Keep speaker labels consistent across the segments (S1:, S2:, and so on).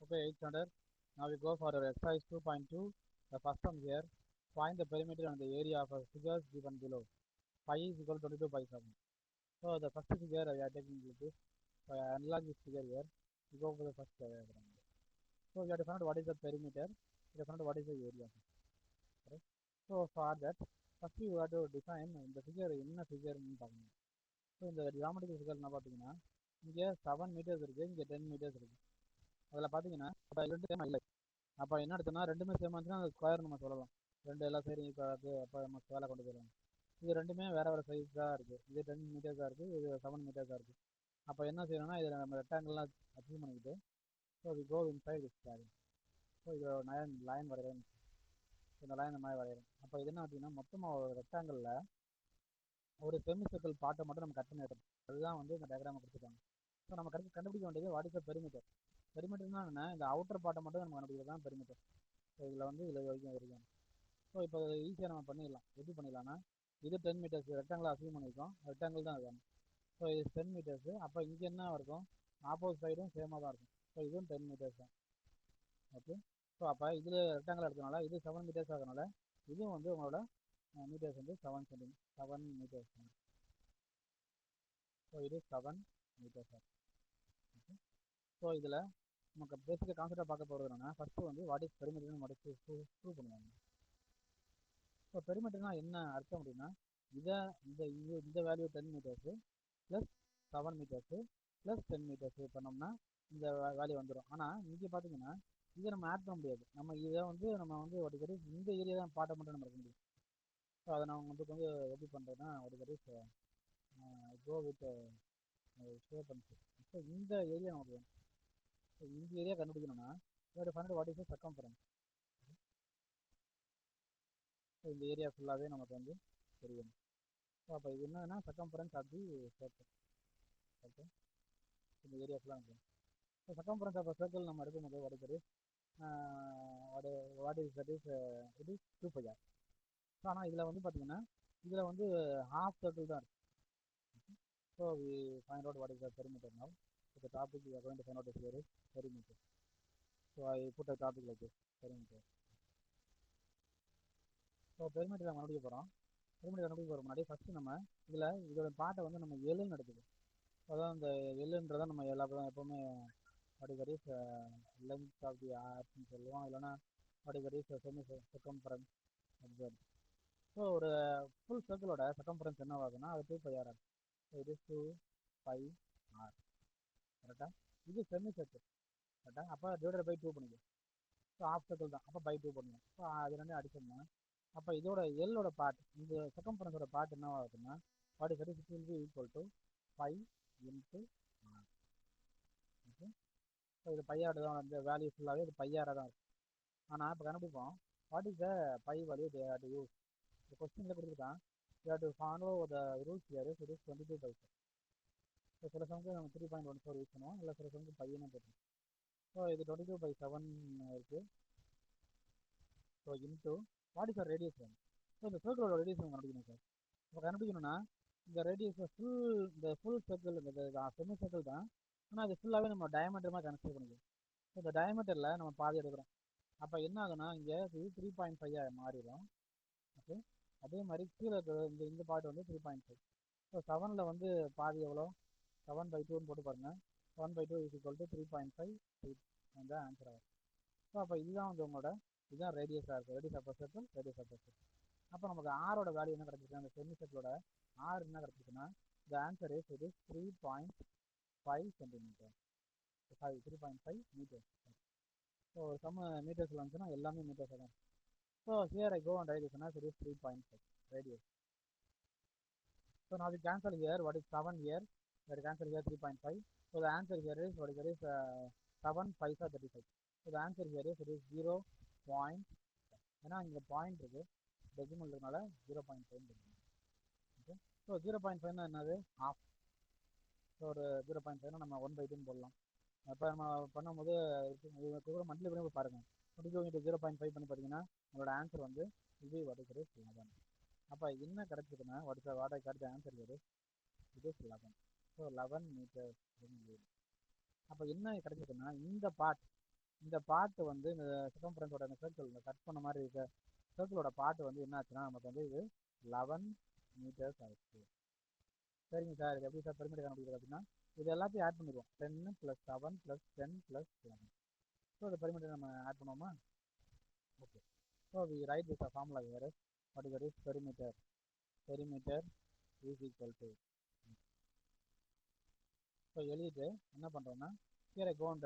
S1: Okay, 800. Now we go for our exercise 2.2. The first one here. Find the perimeter and the area of a figures given below. Pi is equal to 22 pi 7. So the first figure we are taking this. So I analyze this figure here. We go for the first diagram. So we have to find out what is the perimeter. We have to find out what is the area. Correct? So for that, first we have to define the figure என்ன figureன்னு பார்க்கணும். So இந்த geometrical figure என்ன பார்த்தீங்கன்னா இங்கே 7 metres இருக்குது, இங்கே 10 metres இருக்குது. அதில் பார்த்தீங்கன்னா இப்போ ரெண்டு சேம் இல்லை. அப்போ என்ன எடுத்தோம்னா ரெண்டுமே சேம் வந்துச்சுன்னா அந்த ஸ்கொயர் நம்ம சொல்லலாம். ரெண்டு எல்லா சைடும் இப்போ அது அப்போ நம்ம ஸ்கொயராக கொண்டு போயிடலாம். இது ரெண்டுமே வேற வேறு சைஸ் தான் இருக்குது. இது 10 மீட்டர்ஸாக இருக்குது, இது 7 மீட்டர்ஸாக இருக்குது. அப்போ என்ன செய்யணும்னா இதில் நம்ம ரெக்டாங்கிள்லாம் அச்சீவ் பண்ணிக்கிட்டு so we go inside this carry. So இது லைன் வரைகிறேன். இந்த லைன் இந்த மாதிரி வரைகிறேன். அப்போ இது என்ன பார்த்தீங்கன்னா மொத்தமாக ஒரு ரெக்டாங்கிளில் ஒரு செமி சர்க்கிள் பாட்டை மட்டும் நம்ம கட் பண்ணி எடுக்கணும். அதுதான் வந்து இந்த டயக்ராமை கொடுத்துருக்காங்க. ஸோ நம்ம கண்டுபிடிக்க வேண்டியது வாட் இஸ் த பெரிமீட்டர். பெரிமீட்டர்னா என்ன, இந்த அவுட்டர் பாட்டை மட்டும் நம்ம கண்டுபிடிக்கிறது தான் பெரிமீட்டர். ஸோ இதில் வந்து இதில் வரைக்கும் இருக்கும். ஸோ இப்போ ஈஸியாக நம்ம பண்ணிடலாம். எப்படி பண்ணிடலாம்னா இது 10 மீட்டர்ஸ் ரெக்டாங்கிள் அசீவ் பண்ணியிருக்கோம். ரெக்டாங்கிள் தான் வேணும். ஸோ இது 10 மீட்டர்ஸ். அப்போ இங்கே என்ன இருக்கும், ஆப்போசிட் சைடும் சேமாக தான் இருக்கும். ஸோ இதுவும் 10 மீட்டர்ஸ் தான். ஓகே. ஸோ அப்போ இதில் ரெக்டாங்கிள் எடுத்தனால இது 7 மீட்டர்ஸ் ஆகிறதுனால இதுவும் வந்து உங்களோட மீட்டர்ஸ் வந்து 7 மீட்டர்ஸ். ஸோ இது 7 மீட்டர்ஸ். ஓகே. ஸோ இதில் நமக்கு பேசிக்காக கான்செப்டாக பார்க்க போகிறது என்னன்னா ஃபஸ்ட்டு வந்து வாட் இஸ் பெரிமீட்டர்னு மடிச்சு ப்ரூவ் பண்ணுவாங்க. ஸோ பெரிமீட்டர்னா என்ன அர்த்தம் அப்படின்னா இதை இந்த value 10 metres plus 7 metres plus 10 metres பண்ணோம்னா இந்த வேல்யூ வந்துடும். ஆனால் இங்கே பார்த்தீங்கன்னா இதை நம்ம ஆட் பண்ண முடியாது. நம்ம இதை வந்து நம்ம வந்து ஒரு இந்த ஏரியா தான் பாட்டை மட்டும் நம்ம இருக்க முடியும். ஸோ அதை நம்ம வந்து எப்படி பண்ணுறதுன்னா ஒரு go with shape and so இந்த ஏரியா நமக்கு வேணும். ஸோ இந்த ஏரியா கண்டுபிடிக்கணும்னா வாட் இஸ் சர்க்கம்ஃபரன்ஸ். ஸோ இந்த ஏரியா ஃபுல்லாகவே நமக்கு வந்து தெரியும். ஸோ அப்போ இது என்னன்னா circumference of the circle. Okay. இந்த ஏரியா ஃபுல்லாக இருக்கும். ஸோ சர்க்கம்ஃபரன்ஸ் ஆஃப் சர்க்கிள் நம்ம எடுக்கும்போது what is that is it is 2 πr. So ஆனால் இதில் வந்து பார்த்தீங்கன்னா இதில் வந்து ஹாஃப் சர்க்கிள் தான் இருக்குது. So we find out what is the perimeter now. The topic we are going to find out here is perimeter. So I put a topic like this, perimeter. So perimeter நம்ம கண்டுபிடிக்க போகிறோம். Perimeter கண்டுபிடிக்க போகிற முன்னாடி first நம்ம இதோட பாட்டை வந்து நம்ம எல்லுன்னு எடுத்துக்கணும். அதான் இந்த எல்லுன்றதை நம்ம எப்போவுமே what is length of the ஆர்ட்னு சொல்லுவோம், இல்லைன்னா what is semi circumference observe. So ஒரு ஃபுல் சர்க்கிளோட சர்க்கம்ஃபரன்ஸ் என்ன ஆகுதுன்னா அது 2 πr ஆகும். ஸோ இது 2 πr. கரெக்டாக. இது செமி சர்க்கிள். கரெக்டாக. அப்போ டிவைடட் பை 2 பண்ணிக்கும். ஸோ ஆஃப் சர்க்கிள் தான். அப்போ பை 2 பண்ணுவோம். ஸோ அது ரெண்டும் அடிச்சோம்னா அப்போ இதோட எல்லோட பார்ட் இந்த சர்க்கம்ஃபரன்ஸோட பார்ட் என்ன ஆகுதுன்னா what is that is equal to 5 into r. Okay. So இது பையாடு தான் அந்த வேல்யூ ஃபுல்லாகவே இது பையாராக தான் இருக்கும். ஆனால் இப்போ கண்டுபிடிப்போம் what is the pi value they have to use. இந்த கொஸ்டினில் கொடுத்துருக்கான் you have to follow the rules here is 22 பை 4. ஸோ சில சமயம் நம்ம 3.14 யூஸ் பண்ணுவோம், இல்லை சில சமயம் பையனே போட்டுருவோம். ஸோ இது 22 பை 7 இருக்குது. So into what is the radius வேணும். ஸோ இந்த சர்க்கிளோட ரேடியஸ் நம்ம கண்டுபிடிக்கணும் சார். இப்போ கண்டுபிடிக்கணும்னா இந்த ரேடியஸ் இந்த ஃபுல் சர்க்கிள் இந்த செமி சர்க்கிள் தான். ஆனால் அது ஃபுல்லாகவே நம்ம டயமீட்டர் மாதிரி கன்சிடர் பண்ணிக்கணும். ஸோ இந்த டயமீட்டரில் நம்ம பாதி எடுக்கிறோம். அப்போ என்ன ஆகுனா இங்கே 3.5 மாறிடும். ஓகே. அதே மாதிரி கீழே இந்த பார்ட் வந்து 3.5. ஸோ 7ல் வந்து பாதி எவ்வளோ 7 பை 2ன்னு போட்டு பாருங்கள். 7 பை 2 இஸ் ஈக்குவல் டு 3.5 அந்த ஆன்சர் ஆகும். ஸோ அப்போ இதுதான் வந்து உங்களோட இதுதான் ரேடியஸாக இருக்குது. Radius of circle, radius of circle. அப்போ நமக்கு ஆரோட வேல்யூ என்ன கிடச்சிருக்கு, அந்த செமி சர்க்கிளோட ஆர் என்ன கிடச்சிருக்குன்னா த ஆன்சர் இஸ் இது 3.5 சென்டிமீட்டர். Sorry 3.5 metre. ஸோ சம்ம மீட்டர்ஸில் வந்துச்சுன்னா எல்லாமே மீட்டர்ஸாக தான். So here I go and write is it is 3.5 radius. So now we cancel here what is 7 here. We cancel here 3.5. So the answer here is what is 7 5 35. So the answer here is it is 0. ஏன்னா இங்கே point இருக்குது decimal இருக்கனால 0.5. Okay. So 0.5 என்னது of. So ஒரு 0.5 நம்ம 1/2 போடலாம். அப்போ நம்ம பண்ணும்போது மந்த்லி பண்ணி பாருங்கள். 22 × 0.5 பண்ணி பார்த்தீங்கன்னா உங்களோட ஆன்சர் வந்து இது வரைக்கிறது 11. அப்போ என்ன கிடைச்சதுன்னா what I got the answer இது 11. So 11 metre. அப்போ என்ன கிடைச்சதுன்னா இந்த பார்ட் இந்த பார்ட் வந்து இந்த சிக்கம்பரன்ஸோட இந்த சர்க்கிள் இந்த கட் பண்ண மாதிரி இருக்க சர்க்கிளோட பார்ட் வந்து என்ன ஆச்சுன்னா நமக்கு வந்து இது 11 மீட்டர்ஸ் ஆயிடுச்சு. சரிங்க சார், இது எப்படி சார் பெருமிட் கண்டுபிடிக்கிறது அப்படின்னா இது எல்லாத்தையும் ஆட் பண்ணிடுவோம். 10 + 7 + 10 + 11. ஸோ இந்த பெருமிட்டை நம்ம ஆட் பண்ணுவோமா? Okay. So we write this formula here. What is is perimeter. Perimeter is equal to. So எழுதிட்டு என்ன பண்ணுறோம்னா here I go and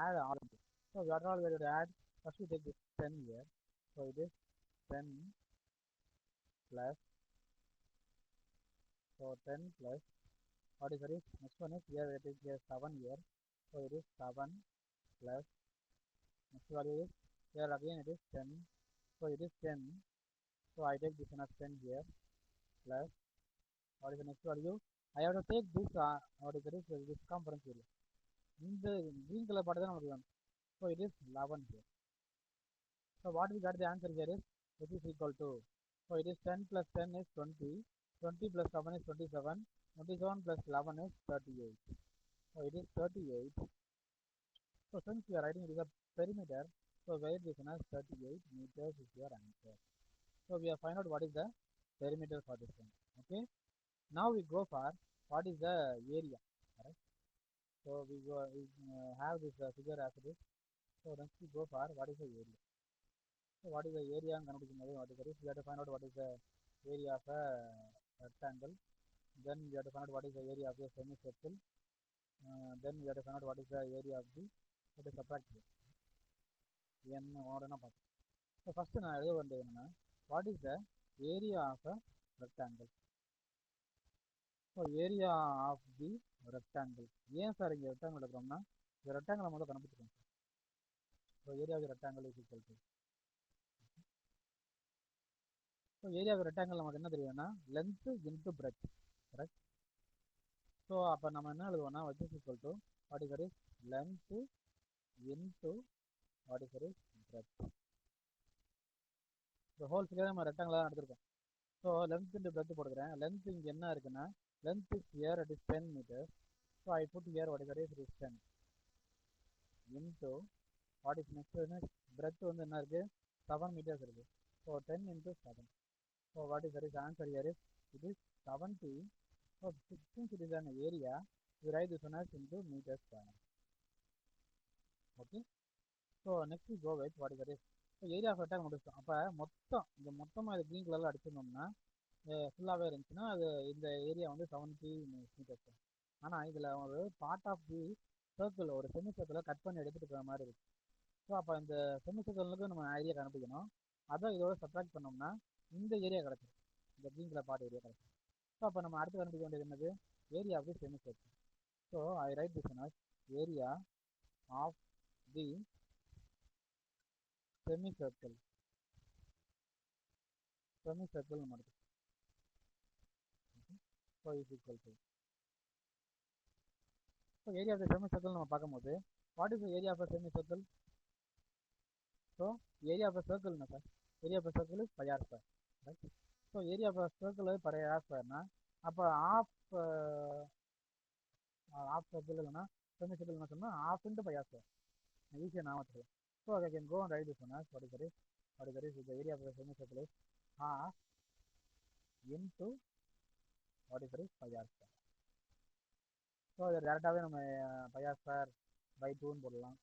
S1: add all of this. So what all we will add? First we take this 10 here. So it is 10 plus, so 10 plus, what is this? Next one is here we take here 7 here. So it is 7 plus, next value is here again it is 10. So it is 10. So I take this one as 10 here plus, what is the next value? I have to take this what is this circumference area. இந்த green color part தான் நமக்கு வேணும். So it is 11 here. So what we got the answer here is this is equal to, so it is 10 plus 10 is 20, 20 plus 7 is 27, 27 plus 11 is 38. So it is 38. So since we are writing it is a perimeter, so where this one is 38 meters is your answer. So we have find out what is the perimeter for this one. Okay. Now we go for what is the area. Correct. So we go have this figure as it is. So next we go for what is the area. So what is the area and what is the we have to find out what is the area of a rectangle. Then we have to find out what is the area of a semicircle. Then we have to find out what is the area of the subtract n order. So first நான் எழுத வேண்டியது என்னன்னா what is the area of a rectangle. So area of the rectangle. ஏன் sir இங்கே rectangle எடுக்கிறோம்னா இந்த ரெக்டாங்கிளை முதல்ல கண்டுபிடிச்சிக்கோங்க. So area of the rectangle is equal to. So area of the rectangle நமக்கு என்ன தெரியும்னா length into breadth. Correct. So அப்போ நம்ம என்ன எழுதுவோம்னா which is equal to what is this length into what is this breadth. The whole figure நம்ம rectangle தான் எடுத்துருக்கோம். So length into breadth போட்டுக்கிறேன். லென்த் இங்கே என்ன இருக்குன்னா length is here it is 10 meters. So I put here what is it is 10 into what is next is breadth வந்து என்ன இருக்கு 7 meters இருக்கு. So 10 into 7. So what is the answer here is it is 70. So since it is an area, we write this one as into meters square. Okay. So next we go with what is it? So area of rectangle முடிச்சோம். அப்போ மொத்தம் இந்த மொத்தமாக இது green கலரில் அடிச்சிருந்தோம்னா ஃபுல்லாகவே இருந்துச்சுன்னா அது இந்த ஏரியா வந்து 70 மீட்டர்ஸ். ஆனால் இதில் ஒரு பார்ட் ஆஃப் தி சர்க்கிள் ஒரு செமி சர்க்கிளை கட் பண்ணி எடுத்துகிட்டு இருக்கிற மாதிரி இருக்குது. ஸோ அப்போ இந்த செமி சர்க்கிளுக்கு நம்ம ஏரியா கண்டுபிடிக்கணும். அதை இதோட சப்ராக்ட் பண்ணோம்னா இந்த ஏரியா கிடச்சிடும், இந்த green கலர் பார்ட் ஏரியா கிடச்சிடும். ஸோ அப்போ நம்ம அடுத்து கண்டுபிடிக்க வேண்டியது என்னது area of the semi circle. So I write this as area of the semicircle. Semicircle நம்ம எடுத்து. So is equal to. So area of the semicircle நம்ம பார்க்கும்போது what is the area of a semicircle? So area of a circle என்ன sir? Area of a circle is pi r square. Right? So area of a circle is pi r square னா அப்போ half circle இல்லைன்னா semicircle என்ன சொன்னா half into pi r square. ஈஸியாக நான் வச்சுக்கலாம். So I can go and write this one as what is the area of the semicircle is half into what is pi r square. So அதை டேரெக்டாகவே நம்ம pi r square by 2ன்னு போடலாம்.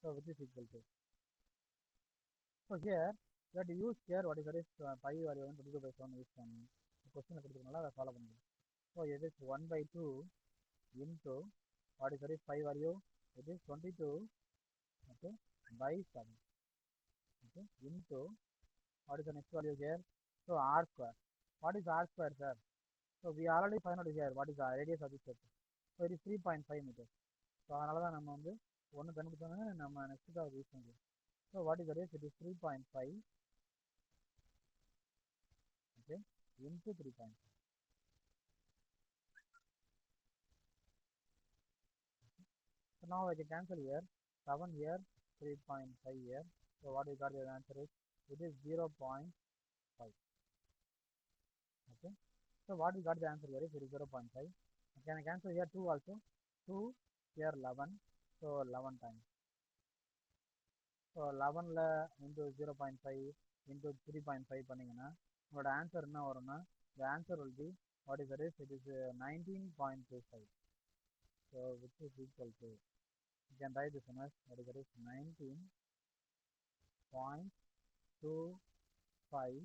S1: So which is equal to. So here we have to use here what is pi value 22/7 use பண்ணி கொஸ்டினை கொடுத்துருக்கனால அதை follow பண்ணுங்க. So it is 1/2 into what is pi value it is 22 okay by 7 okay into what is the next value here. So r square. What is r square sir? So we already find out here what is the radius of this circle. So it is 3.5 meters. So அதனால தான் நம்ம வந்து ஒன்று கண்டுபிடிச்சோன்னா நம்ம நெக்ஸ்ட்டுக்கு அதை use பண்ணுறோம். So what is it is 3.5 okay into 3.5. So now I can cancel here 7 here 3.5 here. So what we got the answer is it is 0.5. Okay. So what we got the answer here is it is 0.5. Can I cancel here 2 also? 2 here 11. So 11 times. So 11ல் into 0.5 into 3.5 பண்ணிங்கன்னா உங்களோட answer என்ன வரும்னா the answer will be what is that is it is 19.25. So which is equal to you can write this one as what is that is 19.25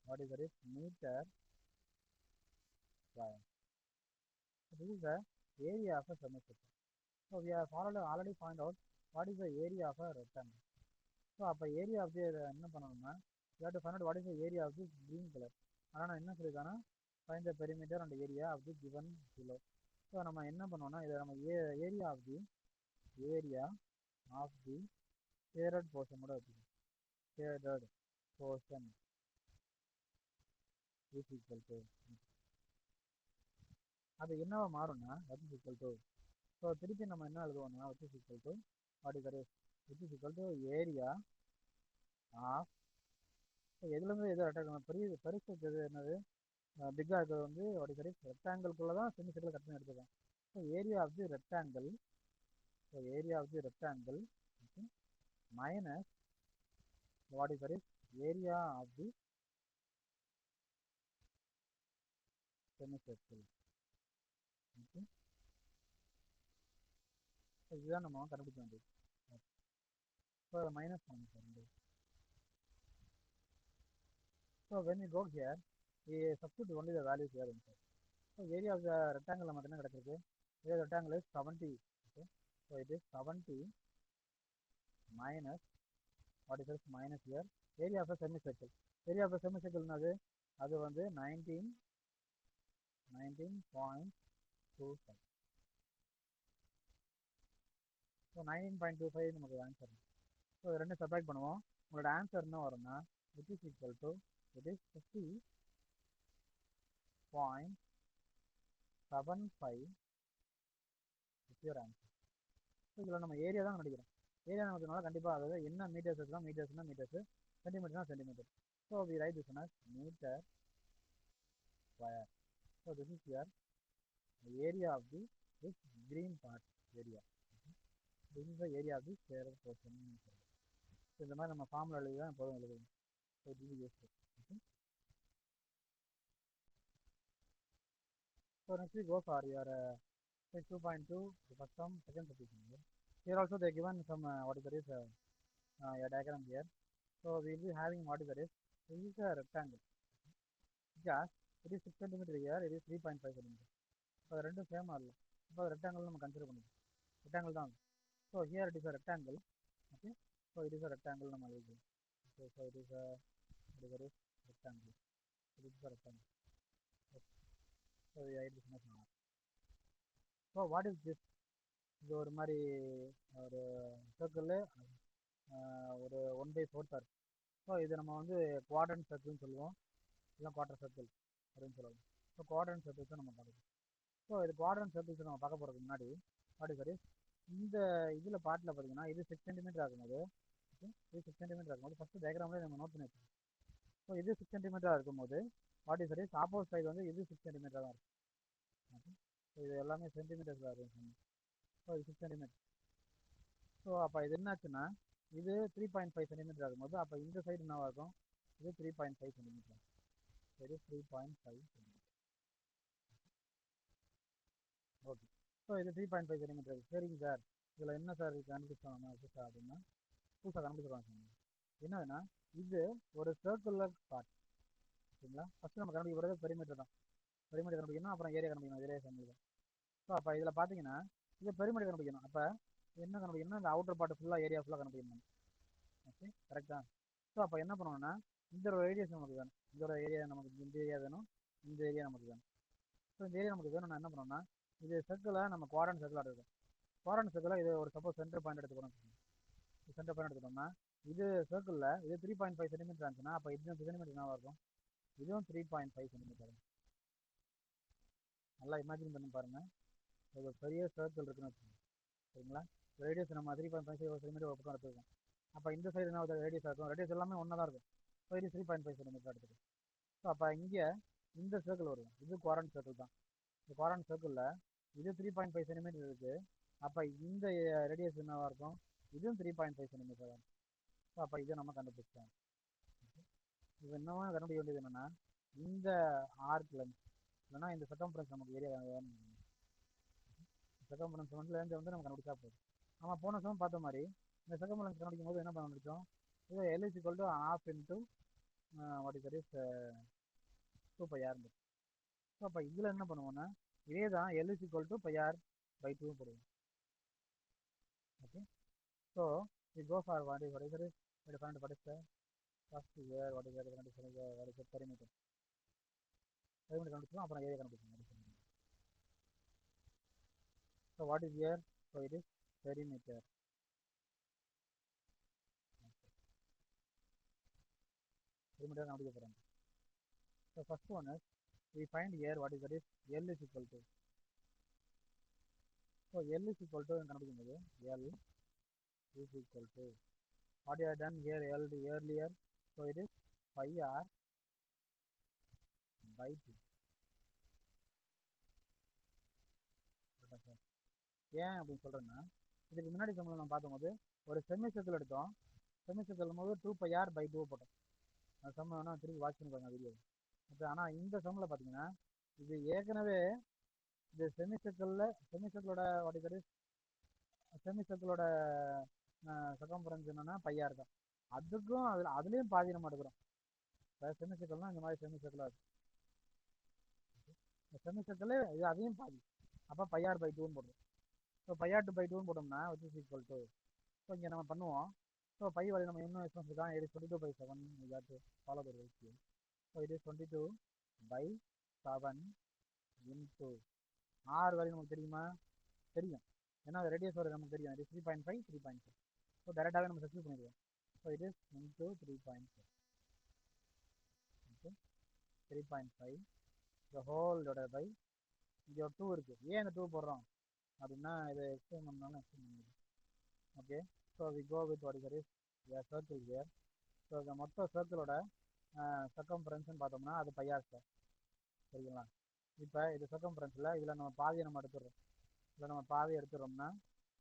S1: what is that is meter square. So this is the area of a semicircle. So we have already found out what is the area of a rectangle. So அப்போ area of the என்ன பண்ணணும்னா you have to find out what is the area of the green colour. ஆனால் நான் என்ன சொல்லியிருக்கேன்னா find the perimeter and area of the given below. So நம்ம என்ன பண்ணோம்னா இதை நம்ம area of the shaded portion கூட வச்சுக்கோம். Shaded portion is equal to அது என்னவா மாறும்னா which is equal to so திருப்பி நம்ம என்ன எழுதுவோம்னா which is equal to what is which is equal to area of எதுலேருந்து எது அட்டாக் பெருசு எது என்னது பிக்காக இருக்கிறது வந்து வாட் இஸ் ரெக்டாங்கிள்குள்ளே தான் செமி சர்க்கிள் கட் பண்ணி எடுத்துக்கலாம். So area of the rectangle minus what is area of the semi circle. Okay, இதுதான் நம்ம கண்டுபிடிக்க வேண்டியது. ஸோ மைனஸ் பண்ணி so when we go here we substitute only the values here inside. So area of the rectangle நமக்கு என்ன கிடைச்சிருக்கு? area of the rectangle is 70. Okay, so it is 70 minus what is this minus here area of a semicircle. Area of a semicircle என்னது? அது வந்து 19.25. So 19.25 நமக்கு answer. So ரெண்டு subtract பண்ணுவோம். உங்களோட ஆன்சர் என்ன வரும்னா which is equal to it is 50.75 your answer. So இதில் நம்ம ஏரியா தான் நினைக்கிறோம். ஏரியா நமக்குனால கண்டிப்பாக அதாவது என்ன மீட்டர்ஸ் இருக்குன்னா மீட்டர்ஸ்னா மீட்டர்ஸ், சென்டிமீட்டர்னா centimetre. So we write this as metre square. So this is your area of the this green part area. This is the area of the square portion. So இந்த மாதிரி நம்ம formula எழுதி தான் எப்போதும் எழுதுவோம். So this is useful. Okay, so next we go for your 2.2 the first term second substitution. Here also they given some what is that is a diagram here. So we will be having what is that is this is a rectangle because it is 6 cm here, it is 3.5 cm. So ரெண்டு same ஆகல. இப்போ rectangle நம்ம consider பண்ணிக்கலாம். Rectangle தான். So here it is a rectangle. Okay, so it is a rectangle நம்ம எழுதிக்கலாம். So it is a rectangle. It is a rectangle. So ID சொன்னால் so what is this? இது ஒரு மாதிரி ஒரு சர்க்கிள் ஒரு 1/4 இருக்கு. ஸோ இது நம்ம வந்து குவாட்ரண்ட் சர்க்கிள்னு சொல்லுவோம், இல்லை குவார்டர் சர்க்கிள் அப்படின்னு சொல்லுவோம். ஸோ குவாட்ரண்ட் சர்க்கிள்ஸ் தான் நம்ம பார்க்கணும். ஸோ இது குவாட்ரண்ட் சர்க்கிள்ஸ் நம்ம பார்க்க போகிறதுக்கு முன்னாடி வாட் இஸ் இந்த இதில் பாட்டில் பார்த்தீங்கன்னா இது 6 சென்டிமீட்டர் ஆகும்போது இது 6 சென்டிமீட்டர் ஆகும்போது ஃபஸ்ட்டு டயக்ராம்லேயே நம்ம நோட் பண்ணி வச்சுக்கோம். ஸோ இது 6 சென்டிமீட்டராக இருக்கும்போது வாட் இஸ் ஆப்போசிட் சைடு வந்து இது 6 சென்டிமீட்டர் தான் இருக்கும். ஓகே, ஸோ இது எல்லாமே சென்டிமீட்டர்ஸில் இருக்கும். ஸோ இது 6 சென்டிமீட்டர். ஸோ அப்போ இது என்னாச்சுன்னா இது 3.5 சென்டிமீட்டர் ஆகும்போது அப்போ இந்த சைடு என்னவாக இருக்கும்? இது 3.5 சென்டிமீட்டர். இது 3.5 சென்டிமீட்டர். ஓகே, ஸோ இது 3.5 சென்டிமீட்டர். சரிங்க சார், இதில் என்ன சார் கண்டுபிடிச்சாங்க அப்படின்னா புதுசாக கண்டுபிடிச்சிருவாங்க சார். என்னதுன்னா இது ஒரு சர்க்குலர் பார்ட். சரிங்களா? ஃபஸ்ட்டு நம்ம கண்டுபிடிக்க போகிறது பெரிமீட்டர் தான். பெரிமீட்டர் கண்டுபிடிக்கணும், அப்புறம் ஏரியா கண்டுபிடிக்கணும். ஏரியா கண்டுபிடிக்கணும். ஸோ அப்போ இதில் பார்த்தீங்கன்னா இது பெரிமீட்டர் கண்டுபிடிக்கணும். அப்போ என்ன கண்டுபிடிக்கணும்? இந்த அவுட்டர் பார்ட் ஃபுல்லாக ஏரியா ஃபுல்லாக கண்டுபிடிக்கணும். ஓகே, கரெக்டா? ஸோ அப்போ என்ன பண்ணணும்னா இந்த ஒரு ஏரியாஸ் நமக்கு வேணும், இந்த ஒரு ஏரியா நமக்கு இந்த ஏரியா வேணும், இந்த ஏரியா நமக்கு வேணும். ஸோ இந்த ஏரியா நமக்கு வேணும்னா என்ன பண்ணணும்னா இது சர்க்கிளை நம்ம குவாட்ரண்ட் சர்க்கிளாக இருக்கும். குவாட்ரண்ட் சர்க்கிளில் இது ஒரு சப்போஸ் சென்டர் பாயிண்ட் எடுத்துக்கிறோம். சென்டர் பாயிண்ட் எடுத்துட்டோம்னா இது சர்க்கிளில் இது 3.5 சென்டிமீட்டர் இருந்துச்சுன்னா அப்போ இது சென்டிமீட்டர் என்னவா இருக்கும்? இதுவும் 3.5 சென்டிமீட்டர். நல்லா இமேஜின் பண்ணி பாருங்க. ஒரு பெரிய சர்க்கிள் இருக்குன்னு வச்சுக்கோங்க. சரிங்களா? ரேடியஸ் நம்ம 3.5 சென்டிமீட்டர் ஒரு பக்கம் எடுத்துருக்கோம். அப்போ இந்த சைடு என்ன ரேடியஸ் இருக்கும்? ரேடியஸ் எல்லாமே ஒன்றா தான் இருக்கும். ஸோ இது 3.5 சென்டிமீட்டர் எடுத்துருக்கு. ஸோ அப்போ இங்கே இந்த சர்க்கிள் வரும், இது குவாட்ரண்ட் சர்க்கிள் தான். இந்த குவாட்ரண்ட் சர்க்கிளில் இது 3.5 சென்டிமீட்டர் இருக்குது. அப்போ இந்த ரேடியஸ் என்னவாக இருக்கும்? இதுவும் 3.5 சென்டிமீட்டர் தான். ஸோ அப்போ இதை நம்ம கண்டுபிடிச்சோம். இது இன்னமும் கண்டுபிடிக்க வேண்டியது என்னன்னா, இந்த ஆர்க் லென்த் இல்லைன்னா இந்த சர்க்கம்ஃபரன்ஸ் நமக்கு ஏரியா சர்க்கம்ஃபரன்ஸ் வந்து நம்ம கண்டுபிடிச்சா போதும். நம்ம போன சமம் பார்த்த மாதிரி இந்த சர்க்கம்ஃபரன்ஸ் கண்டுபிடிக்கும் போது என்ன பண்ண முடியும், இது L is equal to half into what is that is 2πr. So அப்போ இதில் என்ன பண்ணுவோம்னா இதே தான் L is equal to πr/2 போடுவோம். Okay, so we go for what is that is different what is the first here what is that what is the perimeter கண்டுபிடிச்சோம், அப்புறம் area கண்டுபிடிச்சோம். So what is here, so it is perimeter. perimeter கண்டுபிடிக்க போகிறோம். So first one is we find here what is that is L is equal to, so L is equal to கண்டுபிடிக்கும் போது L is equal to what you have done here earlier, so it is pi r by 2. ஏன் அப்படின்னு சொல்றேன்னா, இதுக்கு முன்னாடி சம்பளம் நம்ம பார்த்தபோது ஒரு செமி சர்க்கிள் எடுத்தோம். செமி சர்க்கிள் போது 2πr/2 போட்டோம். அந்த சம்ம வேணா திருப்பி வாட்ச் பண்ணி பாருங்க வீடியோ. ஆனால் இந்த சம்மில் பார்த்தீங்கன்னா இது ஏற்கனவே இந்த செமி சர்க்கிளோட வடிகடி செமி சர்க்கிளோட சர்க்கம்ஃபரன்ஸ் என்னன்னா பையார் தான். அதுக்கும் அதுலேயும் பாதி நம்ம எடுக்கிறோம். செமி சர்க்கிள்னா இந்த மாதிரி செமி சர்க்கிளாக இருக்கும். செமி சர்க்கிள் இது அதையும் பாதி, அப்போ πr/2 போடுறோம். ஸோ πr/2 போட்டோம்னா which is equal to, so இங்கே நம்ம பண்ணுவோம். ஸோ பை வரை நம்ம இன்னும் எக்ஸ்பென்ஸ் தான், இது 22/7 இதாட்டு ஃபாலோ பை வைக்கு. ஸோ இது 22/7 இன்ட்டு ஆறு வரை நமக்கு தெரியுமா, தெரியும். ஏன்னா ரேடியஸ் வரை நமக்கு தெரியும், இது 3.5 3.5. ஸோ டேரெக்டாகவே நம்ம சப்ஸ்டியூட் பண்ணிடுவோம். ஸோ இது into 3.5 okay 3.5 the whole divided by இங்கே ஒரு 2 இருக்குது. ஏன் இந்த 2 போடுறோம் அப்படின்னா இதை எக்ஸ்பிளைன் பண்ணாலும் எக்ஸ்பிளைன் பண்ணிடுவோம். Okay, so we go with what is circle here. So இந்த மொத்த சர்க்கிளோட சர்க்கம்ஃபரன்ஸ்னு பார்த்தோம்னா அது πr². சரிங்களா? இப்போ இது சர்க்கம்ஃபரன்ஸில் இதில் நம்ம பாதியை நம்ம எடுத்துடுறோம். இதில் நம்ம பாதி எடுத்துடுறோம்னா,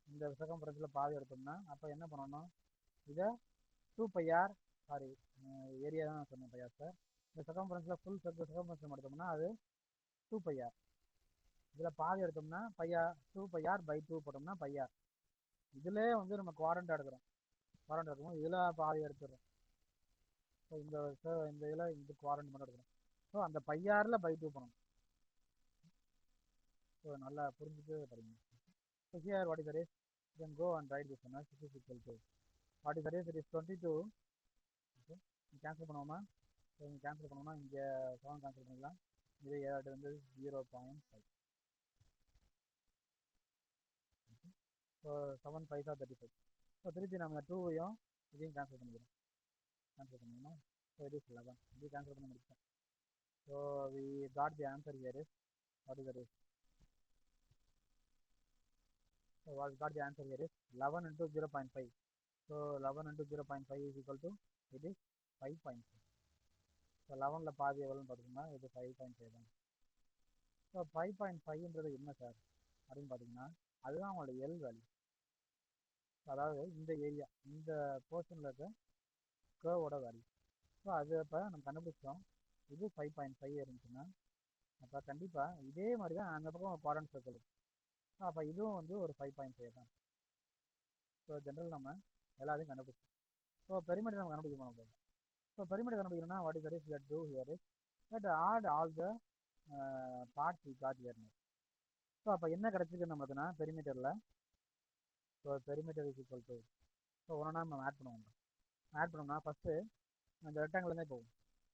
S1: இந்த சர்க்கம்ஃபரன்ஸில் பாதி எடுத்தோம்னா அப்போ என்ன பண்ணணும், இதை 2πr, சாரி ஏரியா தான் சொன்னேன் πr சார். இந்த சர்க்கம்ஃபரன்ஸில் ஃபுல் சர்க்கம்ஃபரன்ஸ் எடுத்தோம்னா அது 2πr. இதில் பாதி எடுத்தோம்னா 2πr/2 போட்டோம்னா πr. இதிலே வந்து நம்ம குவாரண்ட் எடுக்கிறோம். குவாரண்ட் எடுக்கணும், இதில் பாதி எடுத்துடுறோம். ஸோ இந்த இதில் இந்த குவாரண்ட் மட்டும் எடுக்கிறோம். ஸோ அந்த πr/2 பண்ணணும். ஸோ நல்லா புரிஞ்சுட்டு படிங்க. So here what is that is, you can go and write this one as is equal to what is that is, it is 22. Okay, cancel பண்ணுவோமா? ஸோ இங்கே கேன்சல் பண்ணோம்னா இங்கே 7 கேன்சல் பண்ணிடலாம். இது ஏழு வந்து 0.5. ஸோ 7 5 35. ஸோ திருப்பி நம்ம 2வையும் இதையும் கேன்சல் பண்ணிக்கிறோம். கேன்சல் பண்ணோம்னா ஸோ இது 11. இது கேன்சல் பண்ண முடியும். So we got the answer here is what is that is, so what got the answer here is 11 into 0.5. So 11 into 0.5 is equal to, it is 5.5. So 11ல் பாதி எவ்வளோன்னு பார்த்தீங்கன்னா இது 5.5 தான். ஸோ 5.5ன்றது என்ன சார் அப்படின்னு பார்த்தீங்கன்னா அதுதான் அவங்களோட எல் வேல்யூ. அதாவது இந்த ஏரியா இந்த போர்ஷனில் இருக்க கர்வோட வேல்யூ. ஸோ அது அப்போ நம்ம கண்டுபிடிச்சோம் இது 5.5 இருந்துச்சுன்னா அப்போ கண்டிப்பாக இதே மாதிரி தான் அந்த பக்கம் குவாரண்ட் சர்க்கிள். அப்போ இதுவும் வந்து ஒரு 5.5 தான். ஸோ ஜென்ரல் நம்ம எல்லாத்தையும் கண்டுபிடிச்சோம். ஸோ பெரிமீட்டர் நம்ம கண்டுபிடிக்க போனோம். ஸோ பெரிமீட்டர் கண்டுபிடிக்கணும்னா what is that is let to here is let add all the parts we got here. So அப்போ என்ன கிடைச்சிருக்கு நமக்குன்னா பெரிமீட்டரில், so perimeter is equal to, so ஒன்றா நம்ம ஆட் பண்ணுவோம். ஆட் பண்ணோம்னா ஃபஸ்ட்டு அந்த ரெக்டாங்கிள்லேருந்தே போகும்.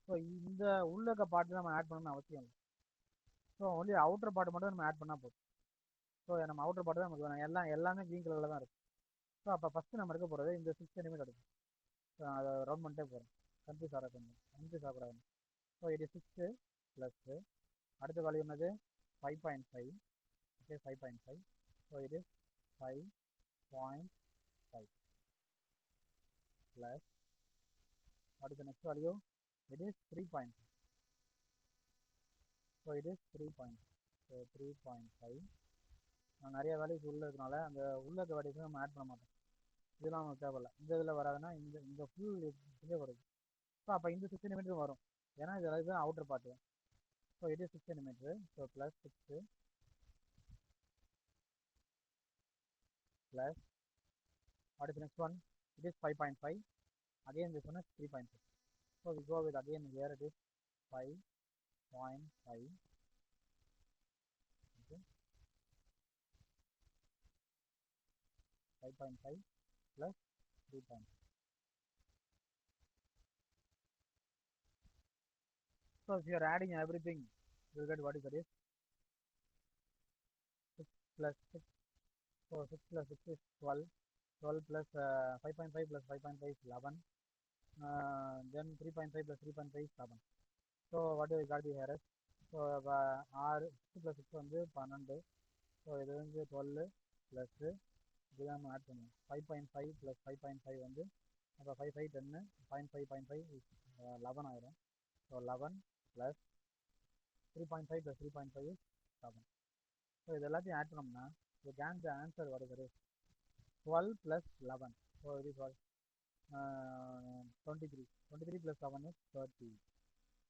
S1: ஸோ இந்த உள்ள இருக்க பார்ட்டு நம்ம ஆட் பண்ணணும்னு அவசியம் இல்லை. ஸோ ஒன்லி அவுட்டர் பார்ட் மட்டும் நம்ம ஆட் பண்ணால் போதும். ஸோ நம்ம அவுட்டர் பார்ட் தான் நமக்கு வேணும். எல்லாமே க்ரீன் கலரில் தான் இருக்கும். ஸோ அப்போ ஃபஸ்ட்டு நம்ம எடுக்க போகிறது இந்த 6 சென்டிமீட்டர் எடுக்கும். ஸோ அதை ரவுண்ட் பண்ணிட்டே போகிறோம். கன்ஃபியூஸ் ஆகக்கூடாது. ஸோ இது 6 ப்ளஸ்ஸு அடுத்த வேல்யூ என்னது 5.5. ஓகே 5.5. ஸோ இது 5.5 ப்ளஸ் அடுத்த நெக்ஸ்ட் வேல்யூ இது 3.5. ஸோ இது 3.5. ஸோ 3.5 நான் நிறைய வேல்யூஸ் உள்ள இருக்கனால அந்த உள்ள இருக்க வேல்யூஸ் நம்ம ஆட் பண்ண மாட்டோம். இதெல்லாம் நமக்கு தேவையில்ல. இந்த இதில் வராதுன்னா இந்த ஃபுல் இதே வருது. ஸோ அப்போ இந்த 6 சென்டிமீட்டர் வரும், ஏன்னா இது தான் அவுட்டர் பார்ட்டு. ஸோ இது 6 centimetre. So plus 6 plus what is the next one? It is 5.5. Again this one is 3.5. So we go with again here it is 5.5. Okay. 5.5 plus 3.5. So if you are adding everything, you will get what is that is 6 plus 6. So 6 plus 6 is 12. 12 plus 5.5 plus 5.5 is 11. Then 3.5 plus 3.5 is 7. So what do we got here? So 6 plus 6 வந்து 12. So இது வந்து 12 plus இது நம்ம add பண்ணுவோம். 5.5 plus 5.5 வந்து அப்போ 5 5 10 0.5 11 ஆயிரும். So 11 plus 3.5 plus 3.5 is 7. So இது எல்லாத்தையும் ஆட் பண்ணோம்னா இது கேன் த ஆன்சர் வருகிறது 12 ப்ளஸ் 11. ஸோ இது is 23. 23 plus 7 is 30.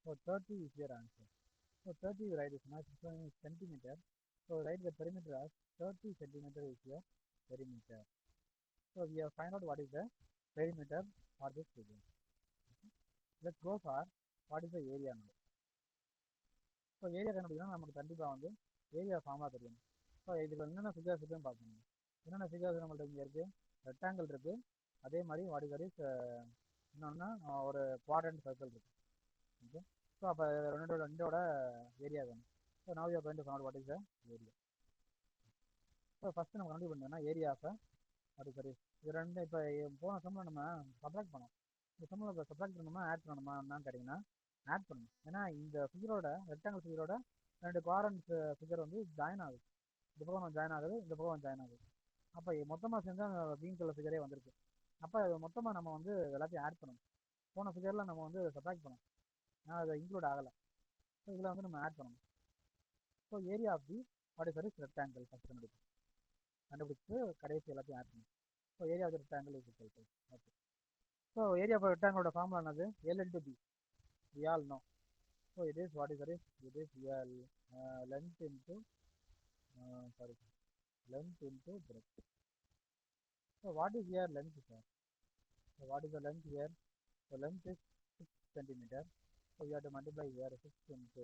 S1: So 30 is your answer. So 30 you write is not centimeter. So write the perimeter as 30 centimeter is your perimeter. So we have find out what is the perimeter for this figure. Let's go for what is the area now. So area கண்டுபிடிக்கணும் நமக்கு கண்டிப்பாக வந்து area ஃபார்மாக தெரியும். So இதுக்கு என்னென்ன figures இருக்குன்னு பார்க்கணும். என்னென்ன ஃபிகர்ஸ் நம்மள்ட்ட இங்கே இருக்குது? ரெக்டாங்கிள் இருக்குது, அதே மாதிரி வாட் இஸ் இன்னொன்னா ஒரு குவாட்ரண்ட் சர்க்கிள் இருக்குது. ஓகே. ஸோ அப்போ ரெண்டோட ஏரியா வேணும். So now you are going to find what is the area. So first நம்ம கண்டுபிடி பண்ணோம்னா ஏரியா ஆஃப் அது இது ரெண்டு இப்போ போன சம்மில் நம்ம சப்ராக்ட் பண்ணோம். இந்த சம்மில் இப்போ சப்ராக்ட் பண்ணணுமா ஆட் பண்ணணுமா என்னன்னு கேட்டிங்கன்னா ஆட் பண்ணணும். ஏன்னா இந்த ஃபிகரோட ரெக்டாங்கிள் ஃபிகரோட ரெண்டு குவாட்ரண்ட் ஃபிகர் வந்து ஜாயின் ஆகுது. இந்த பக்கம் ஜாயின் ஆகுது, இந்த பக்கம் ஜாயின் ஆகுது. அப்போ மொத்தமாக சேர்ந்து அந்த க்ரீன் கலர் ஃபிகரே வந்திருக்கு. அப்போ மொத்தமாக நம்ம வந்து எல்லாத்தையும் ஆட் பண்ணணும். போன ஃபிகரில் நம்ம வந்து சப்ராக்ட் பண்ணோம், ஆனால் அது இன்க்ளூட் ஆகலை. ஸோ இதில் வந்து நம்ம ஆட் பண்ணணும். So area of the what is rectangle first கண்டுபிடிச்சு கடைசி எல்லாத்தையும் ஆட் பண்ணணும். So area of the rectangle is equal to okay. So area of ரெக்டாங்கிளோட ஃபார்முலா என்னது? L into B. We all know. So it is what is it is L length into length into breadth. So what is here length, sir? So what is the length here? The length is 6 centimeter. So we have to multiply here 6 into.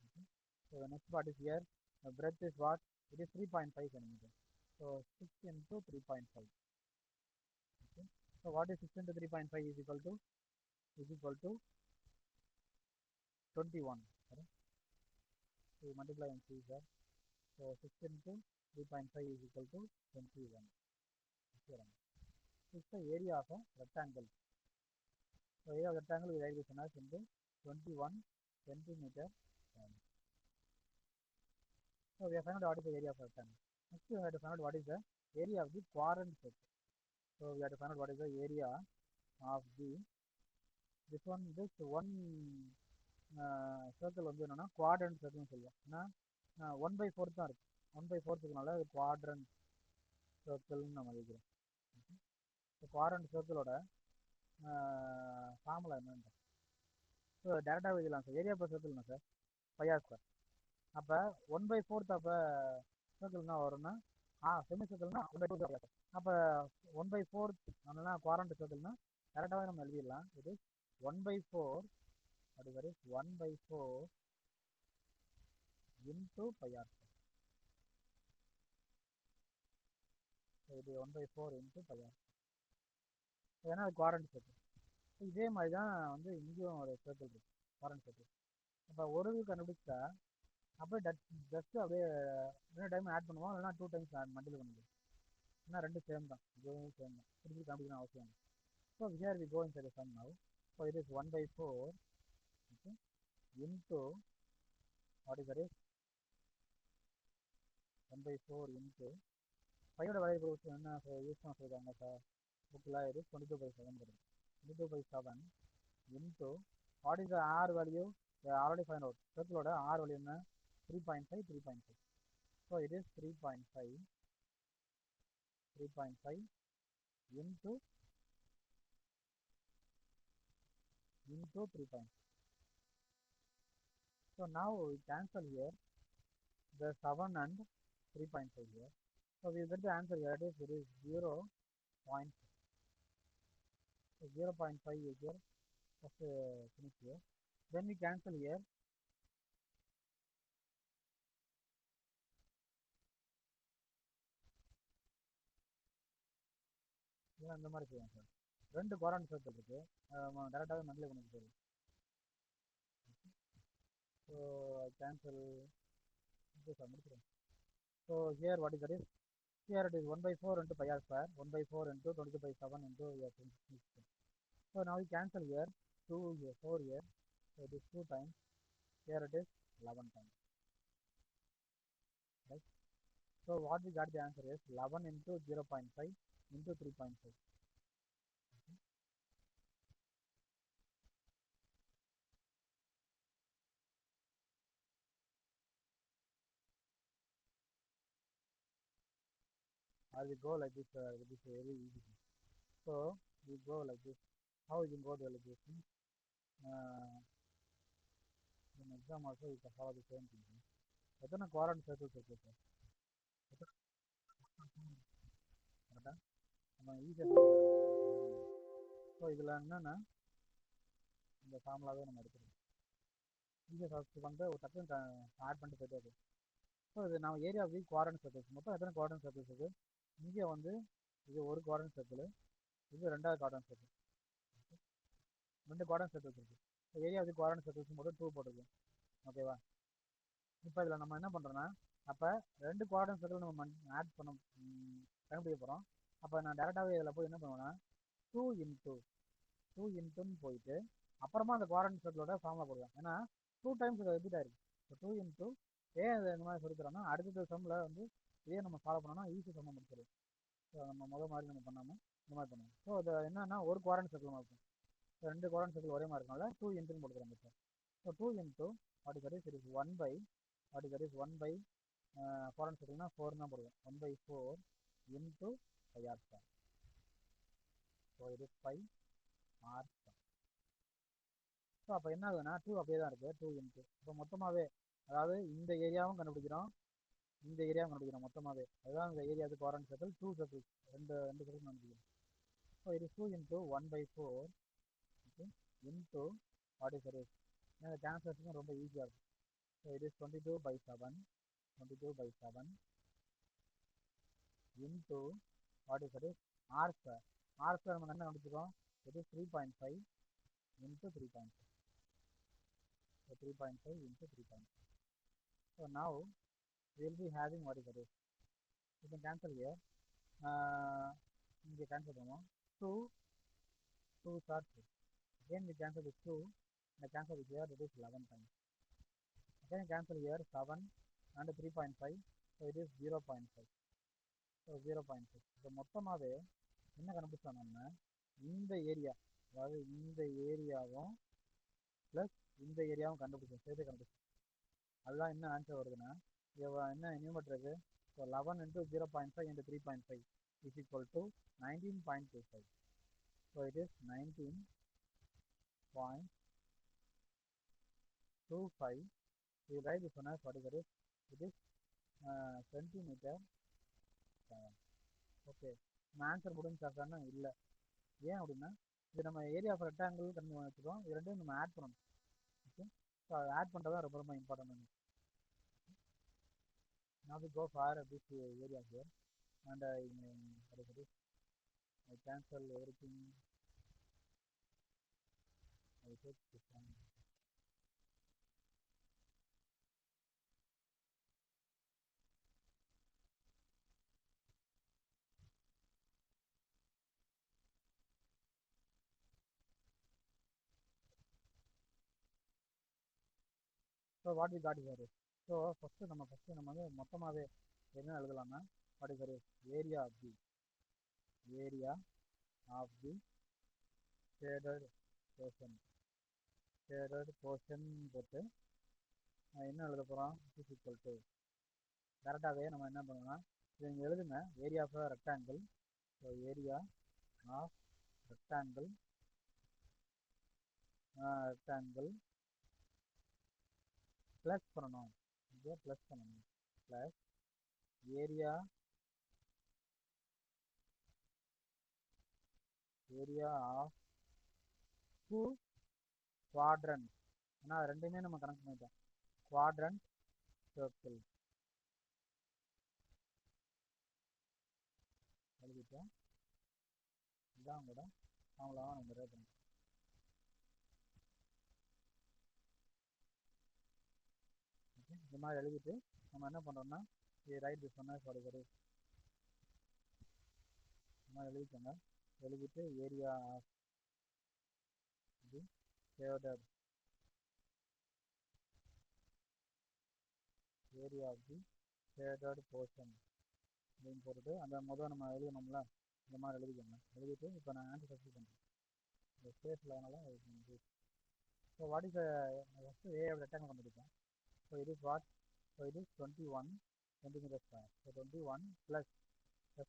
S1: Okay. So the next part is here. The breadth is what? It is 3.5 centimeter. So 6 into 3.5. Okay. So what is 6 into 3.5 is equal to 21. Correct? So we multiply and see here. So 6 into 3.5 is equal to 21. Okay. This is the area of a rectangle. So area of rectangle we write this as into 21 centimeter. So we have found out what is the area of rectangle. Next we have to find out what is the area of the quadrant circle. So we have to find out what is the area of the this one circle வந்து என்னன்னா quadrant circle சொல்லுவோம். ஏன்னா 1/4 தான் இருக்கு. 1/4 இருக்குனால அது quadrant circle நம்ம எழுதுறோம். quadrant circle ஓட ஃபார்முலா என்னன்னு ஸோ டேரெக்டாக எழுதலாம் சார். ஏரியா பர் சர்க்கிள்னா சார் பையா ஸ்கொயர். அப்போ 1/4 அப்போ சர்க்கிள்னா வரும்னா செமி சர்க்கிள்னா 1/4. அப்போ 1/4 அதனால குவாரண்ட் சர்க்கிள்னா டேரெக்டாகவே நம்ம எழுதிடலாம். இது 1/4 அது வரை 1/4 இன்டூ பையா ஸ்கொயர். இது 1/4 இன்டூ பையா ஏன்னா அது குவாரண்ட் சர்க்கிள். இதே மாதிரி தான் வந்து இங்கேயும் ஒரு சர்க்கிள் இருக்கு, குவாரண்ட் சர்க்கிள். அப்போ ஒரு கண்டுபிடிச்சா அப்படியே ஜஸ்ட் அப்படியே 2 டைம் ஆட் பண்ணுவோம், இல்லைனா 2 டைம்ஸ் மல்டிபிள் பண்ணுவோம். ஏன்னா 2 சேம் தான், இதுவும் சேம் தான், திருப்பி காமிக்கணும் அவசியம் இல்லை. So here we go inside the sum now. So it is 1/4 into what is that is 1/4 into பையோட வேலை பொருள் என்ன யூஸ் பண்ண சொல்லியிருக்காங்க சார் புக்கில். இது 22/7 வருது. 22/7 into what is the R value already find out. சர்க்கிளோட ஆர் வேல்யூ என்ன? 3.5 3.5. So it is 3.5 into 3 points. So now we cancel here the 7 and 3.5 here. So we get the answer here. It is 0. 0.5 is here. Just finish here. Then we cancel here. இந்த மாதிரி செய்யலாம் sir. 2 quadrant circle இருக்கு. டேரெக்டாகவே மண்டலே கொண்டு போயிடும். So cancel முடிச்சிடும். So here what is that is? Here it is 1/4 into pi r square, 1/4 into 22/7 into your 26. So now we cancel here, 2 here, 4 here, so it is 2 times, here it is 11 times, right? So what we got the answer is 11 into 0.5 into 3.5. As we go like this is very easy. So we go like this. How we can go to like this? In exam also you can follow the same thing. எத்தனை quadrant circles இருக்கு sir? கரெக்டாக நம்ம ஈஸியாக சொல்லி தர முடியும். வேறு ஒன்று. ஸோ இதில் என்னென்னா இந்த ஃபார்முலாவே நம்ம எடுத்துக்கணும். ஈஸியாக சப்ஸ்ட் பண்ணிட்டு ஒரு டக்குன்னு ஆட் பண்ணிட்டு போயிட்டே. ஸோ இது நம்ம area of the quadrant circles. மொத்தம் எத்தனை குவாரண்ட் சர்க்கிள்ஸ் இருக்குது? இங்கே வந்து இது ஒரு குவாரண்ட் சர்க்கிள், இது ரெண்டாவது குவாரண்ட் சர்க்கிள். 2 குவாரண்ட் சர்க்கிள்ஸ் இருக்குது. Area of the quadrant circles மட்டும் 2 போட்டுருக்கோம். ஓகேவா? இப்போ இதில் நம்ம என்ன பண்ணுறோன்னா, அப்போ 2 குவாரண்ட் சர்க்கிள் நம்ம ஆட் பண்ண கண்டுபிடிக்க போகிறோம். அப்போ நான் டேரெக்டாகவே இதில் போய் என்ன பண்ணுவேன்னா 2 இன்ட்டுன்னு போயிட்டு அப்புறமா அந்த குவாரண்ட் சர்க்கிளோட ஃபார்முலா போடுவேன். ஏன்னா 2 டைம்ஸ் இதை ரிப்பீட் ஆயிருக்கு. ஸோ 2 இன்ட்டு ஏன் இதை இந்த மாதிரி சொல்லித்தரோம்னா அடுத்த சம்மில் வந்து இதே நம்ம ஃபாலோ பண்ணோம்னா ஈஸி சம்ம முடிச்சிடும். ஸோ நம்ம மாதிரி நம்ம பண்ணாமல் இந்த மாதிரி பண்ணுவோம். ஸோ அது என்னன்னா ஒரு குவாரண்ட் சர்க்கிள் இருக்கும். ஸோ 2 குவாரண்ட் சர்க்கிள் ஒரே மாதிரி இருக்கனால 2 இன்ட்டுன்னு போட்டுக்கிறோம் sir. So 2 into what is that is? It is 1/, quadrant சர்க்கிள்னா 4 தான் போடுவோம். 1/4 into pi R square. So இது 5 ஆர் ஸ்கொயர். ஸோ அப்போ என்ன ஆகுதுன்னா 2 அப்படியே தான் இருக்குது. 2 இன்ட்டு இப்போ மொத்தமாகவே, அதாவது இந்த ஏரியாவும் கண்டுபிடிக்கிறோம், இந்த ஏரியாவும் கண்டுபிடிக்கிறோம் மொத்தமாகவே. அதுதான் இந்த ஏரியாவுக்கு குவாரண்ட் சர்க்கிள் 2 சர்க்கிள்ஸ், ரெண்டு சர்க்கிள் கண்டுபிடிக்கிறோம். ஸோ இது 2 into 1/4 into what is that is? ஏன்னா கேன்சலேஷன் ரொம்ப ஈஸியாக இருக்கும். ஸோ இது 22/7 into what is that is? R square. R square நம்ம என்ன கண்டுபிடிச்சிருக்கோம்? இது 3.5 into 3.5. So 3.5 into 3.5. So now we will be having what is that is? You can cancel here. You cancel them. 2 are 2. Again we cancel with 2. The cancel with here, it is 11 times. Again cancel here 7 and 3.5. So it is 0.5. So 0.5. So மொத்தமாகவே என்ன கண்டுபிடிச்சோம்னா இந்த area, அதாவது இந்த ஏரியாவும் plus இந்த ஏரியாவும் கண்டுபிடிச்சோம், சேர்த்து கண்டுபிடிச்சோம். அதுதான் என்ன ஆன்சர் வருதுன்னா என்ன நியூமரேட்டர் இருக்கு? So 11 into 0.5 into 3.5 is equal to 19.25. So it is 19.25. We write this one as what is it? It is centimeter square. Okay, நம்ம ஆன்சர் முடிஞ்சாக்கானா இல்லை. ஏன் அப்படின்னா இது நம்ம ஏரியா ஆஃப் ரெக்டாங்கிள் கம்மி வச்சுக்கோம். இது ரெண்டையும் நம்ம ஆட் பண்ணணும். ஓகே, ஸோ அதை ஆட் பண்ணுறது தான் ரொம்ப ரொம்ப important. Now we go for this area here and I cancel everything. I take this one. So what we got here is, so first நம்ம வந்து மொத்தமாகவே என்ன எழுதலாம்னா what is area of the shaded portion போட்டு என்ன எழுத போகிறோம்? Is equal to கரெக்டாகவே நம்ம என்ன பண்ணோம்னா இது இங்கே எழுதுங்க, area of rectangle. So area of rectangle plus பண்ணணும், இங்கே ப்ளஸ் பண்ணணும், ப்ளஸ் ஏரியா ஆஃப் 2 quadrant. ஏன்னா ரெண்டுமே நம்ம கனெக்ட் பண்ணிட்டோம். குவாட்ரண்ட் சர்க்கிள் எழுதிட்டோம். இதுதான் கூட அவங்களாம் நம்ம நிறைய பண்ணுறோம். ஓகே, இந்த மாதிரி எழுதிட்டு நம்ம என்ன பண்ணுறோம்னா ரைட் சொன்ன சாரி இந்த மாதிரி எழுதிக்கோங்க. எழுதிட்டு area of the shaded portion அப்படின்னு போட்டுட்டு அந்த முதல் நம்ம எழுதணும்ல இந்த மாதிரி எழுதிக்கோங்க. எழுதிட்டு இப்போ நான் ஆன்சர் சப்ஸ்டிட் பண்ணுறேன். இந்த ஸ்பேஸில் அதனால so what is first a rectangle கண்டுபிடிப்பேன். ஸோ இது வாட், ஸோ இது 21 சென்டிமீட்டர் ஸ்கொயர். ஸோ 21 ப்ளஸ்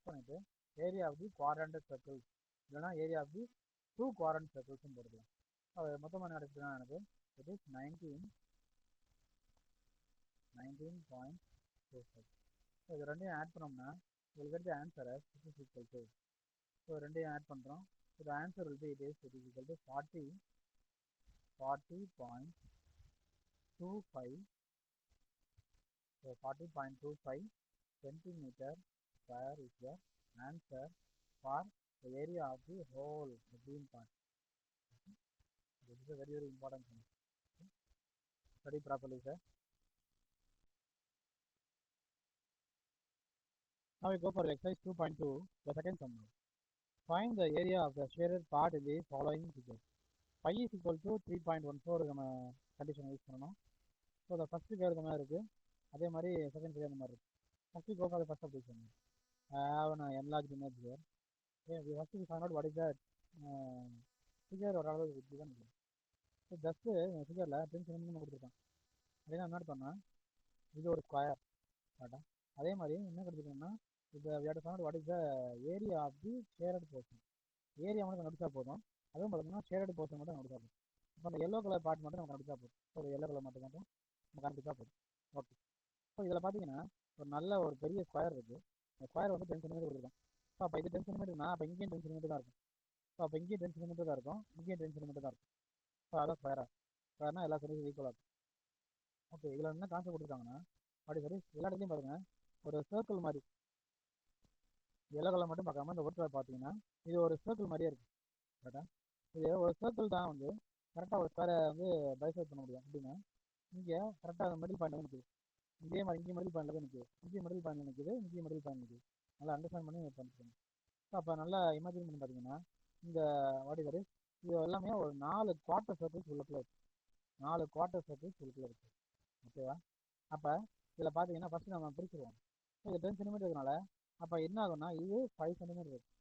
S1: பண்ணிட்டு area of the quadrant circle இல்லைனா ஏரியா ஆஃப் தி 2 குவாட்ரண்ட் சர்க்கிள்ஸ்னு போட்டுக்கலாம். அது மொத்தமாக என்ன கிடைக்குதுன்னா எனக்கு இட் இஸ் 19.25. ஸோ இது ரெண்டையும் ஆட் பண்ணோம்னா உங்களுக்கு கிடைச்ச answer it is equal to, so ரெண்டையும் ஆட் பண்ணுறோம். So answer will be it is equal to 40.25. So 40.25 centimeter square is the answer for the area of the whole green part. This is a very important thing. Study properly, sir. Now we go for exercise 2.2, the second sum. Find the area of the shaded part in the following figure. Pi is equal to 3.14 நம்ம condition use பண்ணணும். So the first figure இந்த மாதிரி இருக்குது, அதே மாதிரி second figure இந்த மாதிரி இருக்குது. First we go for the first application. I have an enlarged image here. Okay, we have to find out what is that figure or other given. So just ஃபிகரில் 10 centimetre கொடுத்துருக்கான். அதே நான் என்ன பண்ணால் இது ஒரு ஸ்கொயர் கரெக்டாக. அதே மாதிரி என்ன கொடுத்துருக்கோம்னா இப்போ வேறு find what is the area of the shaded portion. Area மட்டும் நடிச்சா போதும். அதுவும் பார்த்தீங்கன்னா ஷேடட் போர்ஷன் மட்டும் நடிச்சா போதும். இப்போ அந்த எல்லோ கலர் பார்ட் மட்டும் நம்ம நடிச்சா போதும். ஒரு எல்லோ கலர் மட்டும் நம்ம கண்டிப்பாக போதும். ஓகே, ஸோ இதில் பார்த்தீங்கன்னா ஒரு நல்ல ஒரு பெரிய ஸ்கொயர் இருக்குது. அந்த ஸ்கொயர் வந்து 10 சென்டிமீட்டர் கொடுத்துருக்கோம். ஸோ அப்போ இது 10 சென்டிமீட்டர்னா அப்போ இங்கேயும் 10 சென்டிமீட்டர் தான் இருக்கும். ஸோ அப்போ இங்கேயும் 10 சென்டிமீட்டர் தான் இருக்கும், இங்கேயும் 10 சென்டிமீட்டர் தான் இருக்கும். ஸோ அதான் ஸ்கொயர்னா எல்லா சைடும் ஈக்குவலாக இருக்கும். ஓகே, இதில் என்ன கான்செப்ட் கொடுத்துருக்காங்கன்னா அப்படி சரி எல்லா இடத்துலையும் பாருங்கள் ஒரு சர்க்கிள் மாதிரி எல்லோ கலர் மட்டும் பார்க்காம இந்த ஒர்க்கில் பார்த்தீங்கன்னா இது ஒரு சர்க்கிள் மாதிரியே இருக்குது கரெக்டாக. இது ஒரு சர்க்கிள் தான் வந்து கரெக்டாக ஒரு ஸ்கொயரை வந்து பைசைட் பண்ண முடியும். அப்படின்னா இங்கே கரெக்டாக மிடில் பாயிண்ட் வந்து நிற்குது, இதே மாதிரி இங்கே மிடில் பாயிண்டில் தான் நிற்குது, இங்கே மிடில் பாயிண்ட் நிற்குது, இங்கே மிடில் பாயிண்ட் நிற்குது. நல்லா அண்டர்ஸ்டாண்ட் பண்ணி பண்ணிக்கணும். ஸோ அப்போ நல்லா இமேஜின் பண்ணி பார்த்தீங்கன்னா இந்த வாடிகரு இது எல்லாமே ஒரு 4 குவார்ட்டர் சர்க்கிள்ஸ் உள்ளுக்குள்ள இருக்குது. 4 குவார்ட்டர் சர்க்கிள்ஸ் உள்ளுக்குள்ள இருக்குது. ஓகேவா? அப்போ இதில் பார்த்தீங்கன்னா ஃபஸ்ட்டு நம்ம பிரிச்சுருவோம். இது 10 சென்டிமீட்டர்னால அப்போ என்ன ஆகும்னா இது 5 சென்டிமீட்டர் இருக்குது.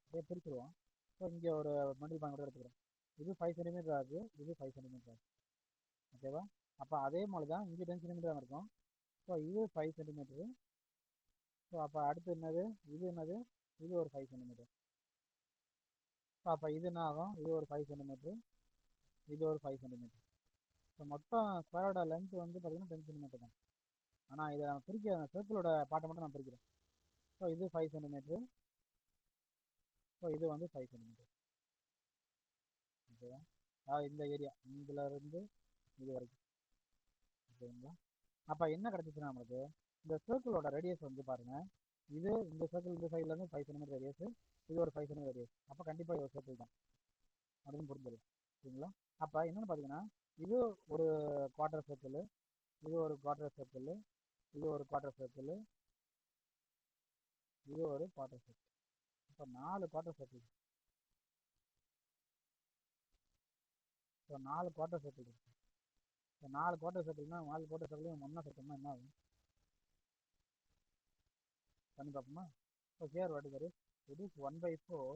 S1: அப்படியே பிரிச்சுருவோம். ஸோ இங்கே ஒரு மண்டில் பாயிண்ட் கூட எடுத்துக்கிறோம். இது 5 சென்டிமீட்டர் ஆகுது, இது 5 சென்டிமீட்டர் ஆகுது. ஓகேவா? அப்போ அதே மாதிரி தான் இங்கே 10 சென்டிமீட்டர் தான் இருக்கும். ஸோ இது 5 சென்டிமீட்டரு. ஸோ அப்போ அடுத்து என்னது, இது என்னது, இது ஒரு 5 சென்டிமீட்டர். ஸோ அப்போ இது என்ன ஆகும், இது ஒரு 5 சென்டிமீட்டரு, இது ஒரு 5 சென்டிமீட்டர். ஸோ மொத்தம் ஸ்கொயரோட லென்த் வந்து பார்த்தீங்கன்னா 10 சென்டிமீட்டர் தான். ஆனால் இதை நம்ம பிரிக்க சர்க்கிளோட பாட்டை மட்டும் நான் பிரிக்கிறேன். ஸோ இது 5 சென்டிமீட்டரு, ஸோ இது வந்து 5 சென்டிமீட்டர். ஓகேவா? அதாவது இந்த ஏரியா இதிலிருந்து இது வரைக்கும். ஓகேங்களா? அப்போ என்ன கிடச்சிச்சுன்னா நம்மளுக்கு இந்த சர்க்கிளோட ரேடியஸ் வந்து பாருங்கள், இது இந்த சர்க்கிள் இந்த சைட்லேருந்து 5 சென்டிமீட்டர் ரேடியஸ், இது ஒரு 5 சென்டிமீட்டர் ரேடியஸ். அப்போ கண்டிப்பாக இது ஒரு சர்க்கிள் தான் அப்படின்னு புரிஞ்சிடலாம். சரிங்களா? அப்போ என்னென்னு பார்த்தீங்கன்னா இது ஒரு குவார்ட்டர் சர்க்கிள், இது ஒரு குவார்ட்டர் சர்க்கிள், இது ஒரு குவார்ட்டர் சர்க்கிள், இது ஒரு குவார்ட்டர் சர்க்கிள். இப்போ 4 quarter circle. So 4 quarter circle இருக்கு. இப்போ 4 குவார்ட்டர் சர்க்கிள்னா 4 குவார்ட்டர் சர்க்கிளையும் ஒன்றா சர்க்கிள்னா என்ன ஆகும் பண்ணி பார்ப்போமா? So here what is that is, it is 1/4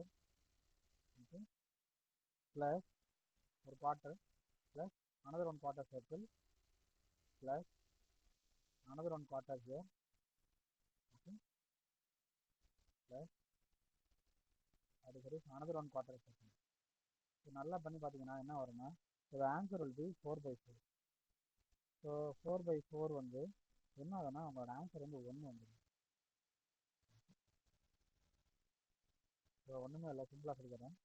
S1: plus ஒரு quarter plus another one quarter circle plus another one quarter here, okay, plus is another one quarter second. So நல்லா பண்ணி பார்த்தீங்கன்னா என்ன வரும்னா the answer will be 4/4. So 4/4 வந்து என்ன ஆகும்னா உங்களோட ஆன்சர் வந்து 1 வந்துடும். ஸோ ஒன்றுமே இல்லை, சிம்பிளாக சொல்லிக்கிறேன்.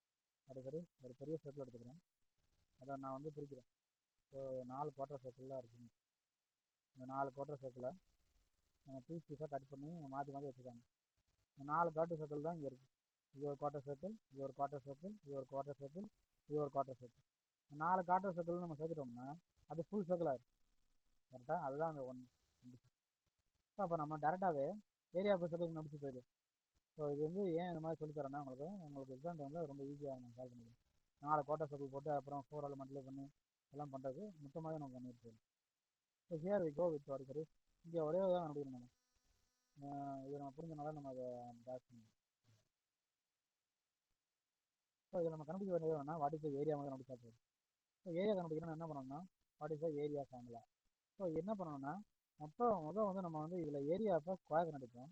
S1: அதுக்கடி ஒரு பெரிய சர்க்கிள் எடுத்துக்கிறேன், அதை நான் வந்து பிரிக்கிறேன். ஸோ 4 குவார்டர் சர்க்கிளாக இருக்குங்க. இந்த 4 குவார்டர் சர்க்கிளை நம்ம பீஸாக கட் பண்ணி மாற்றி மாற்றி வச்சுக்காங்க. இந்த 4 குவார்டர் சர்க்கிள் தான் இங்கே இருக்குது. இது ஒரு குவார்டர் சர்க்கிள், இது ஒரு குவார்டர் சர்க்கிள், இது ஒரு குவார்டர் சர்க்கிள், இது ஒரு குவார்டர் சர்க்கிள். 4 குவார்டர் சர்க்கிள் நம்ம சேர்த்துட்டோம்னா அது ஃபுல் சர்க்கிளாக இருக்குது. கரெக்டாக அதுதான் அந்த 1. ஸோ அப்போ நம்ம டேரெக்டாகவே ஏரியா ஆஃப் சர்க்கிள் முடிச்சு போயிடுது. ஸோ இது வந்து ஏன் இந்த மாதிரி சொல்லித்தரேன்னா உங்களுக்கு எக்ஸாம் டைமில் ரொம்ப ஈஸியாக நம்ம சால்வ் பண்ணிடுவோம். 4 குவார்டர் சர்க்கிள் போட்டு அப்புறம் 4 மல்டிப்ளை பண்ணி எல்லாம் பண்ணுறது மொத்தமாகவே நம்ம பண்ணிட்டு போயிடும். So here we go with சரி இங்கே ஒரே தான் கண்டுபிடிக்கணும். இதை நம்ம புரிஞ்சனால நம்ம அதை பேக் பண்ணணும். ஸோ இதை நம்ம கண்டுபிடிக்க வேண்டியது வேணா வாட் இஸ் ஏரியா மாதிரி கண்டுபிடிச்சா போதும். ஸோ ஏரியா கண்டுபிடிக்கணும்னா என்ன பண்ணணும்னா what is area formula. So என்ன பண்ணணும்னா முதல் வந்து நம்ம வந்து இதில் ஏரியா அப்போ ஸ்கொயர் கண்டுபிடிப்போம்.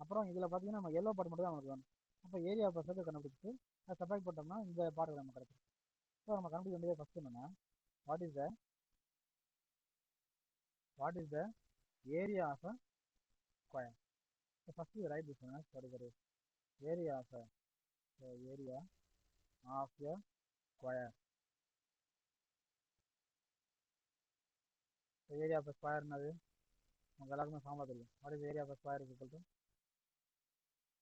S1: அப்புறம் இதில் பார்த்தீங்கன்னா நம்ம எல்லோ பார்ட் மட்டும் தான் நமக்கு வேணும். அப்போ ஏரியா அப்போ சேர்த்து கண்டுபிடிச்சிட்டு அதை செப்பரேட் பண்ணோம்னா இந்த பார்ட் நம்ம கிடைக்கும். ஸோ நம்ம கண்டுபிடிக்க வேண்டியது ஃபஸ்ட் என்னன்னா what is the area of a square. So first write this one as area of area of a square. Area of square என்னது உங்களுக்கு எல்லாருக்குமே ஃபார்முலா தெரியும். What is area of square is equal to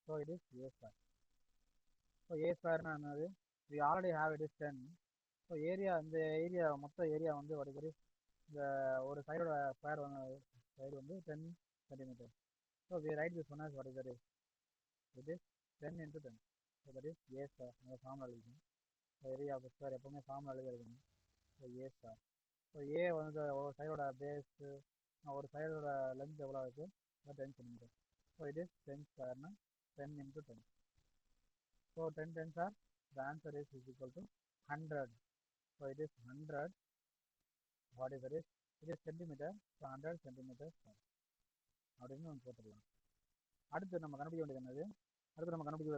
S1: so it is A square. So A ஸ்கொயர்னா என்னது we already have it is 10. So area இந்த area மொத்த area வந்து வடிகடி இந்த ஒரு சைடோட ஸ்கொயர் சைடு வந்து 10 centimetre. So we write this one as what is that is it is 10 into 10. So that is A square. நம்ம ஃபார்முலா எழுதிக்கணும். ஸோ ஏரியா ஆஃப் ஸ்கொயர் எப்பவுமே ஃபார்முலா எழுதிக்கணும். ஸோ ஏ ஸ்கொயர். ஸோ ஏ வந்து ஒரு சைடோட பேஸு ஒரு சைடோட length எவ்வளோ இருக்குது 10 centimetre. So it is 10 ஸ்கொயர்னா 10 into 10. So 10 tens are the answer is equal to 100. So it is 100. What is it? It is centimeter. So 100 centimeters அப்படின்னு நம்ம போட்டுடலாம். அடுத்து நம்ம கண்டுபிடிக்க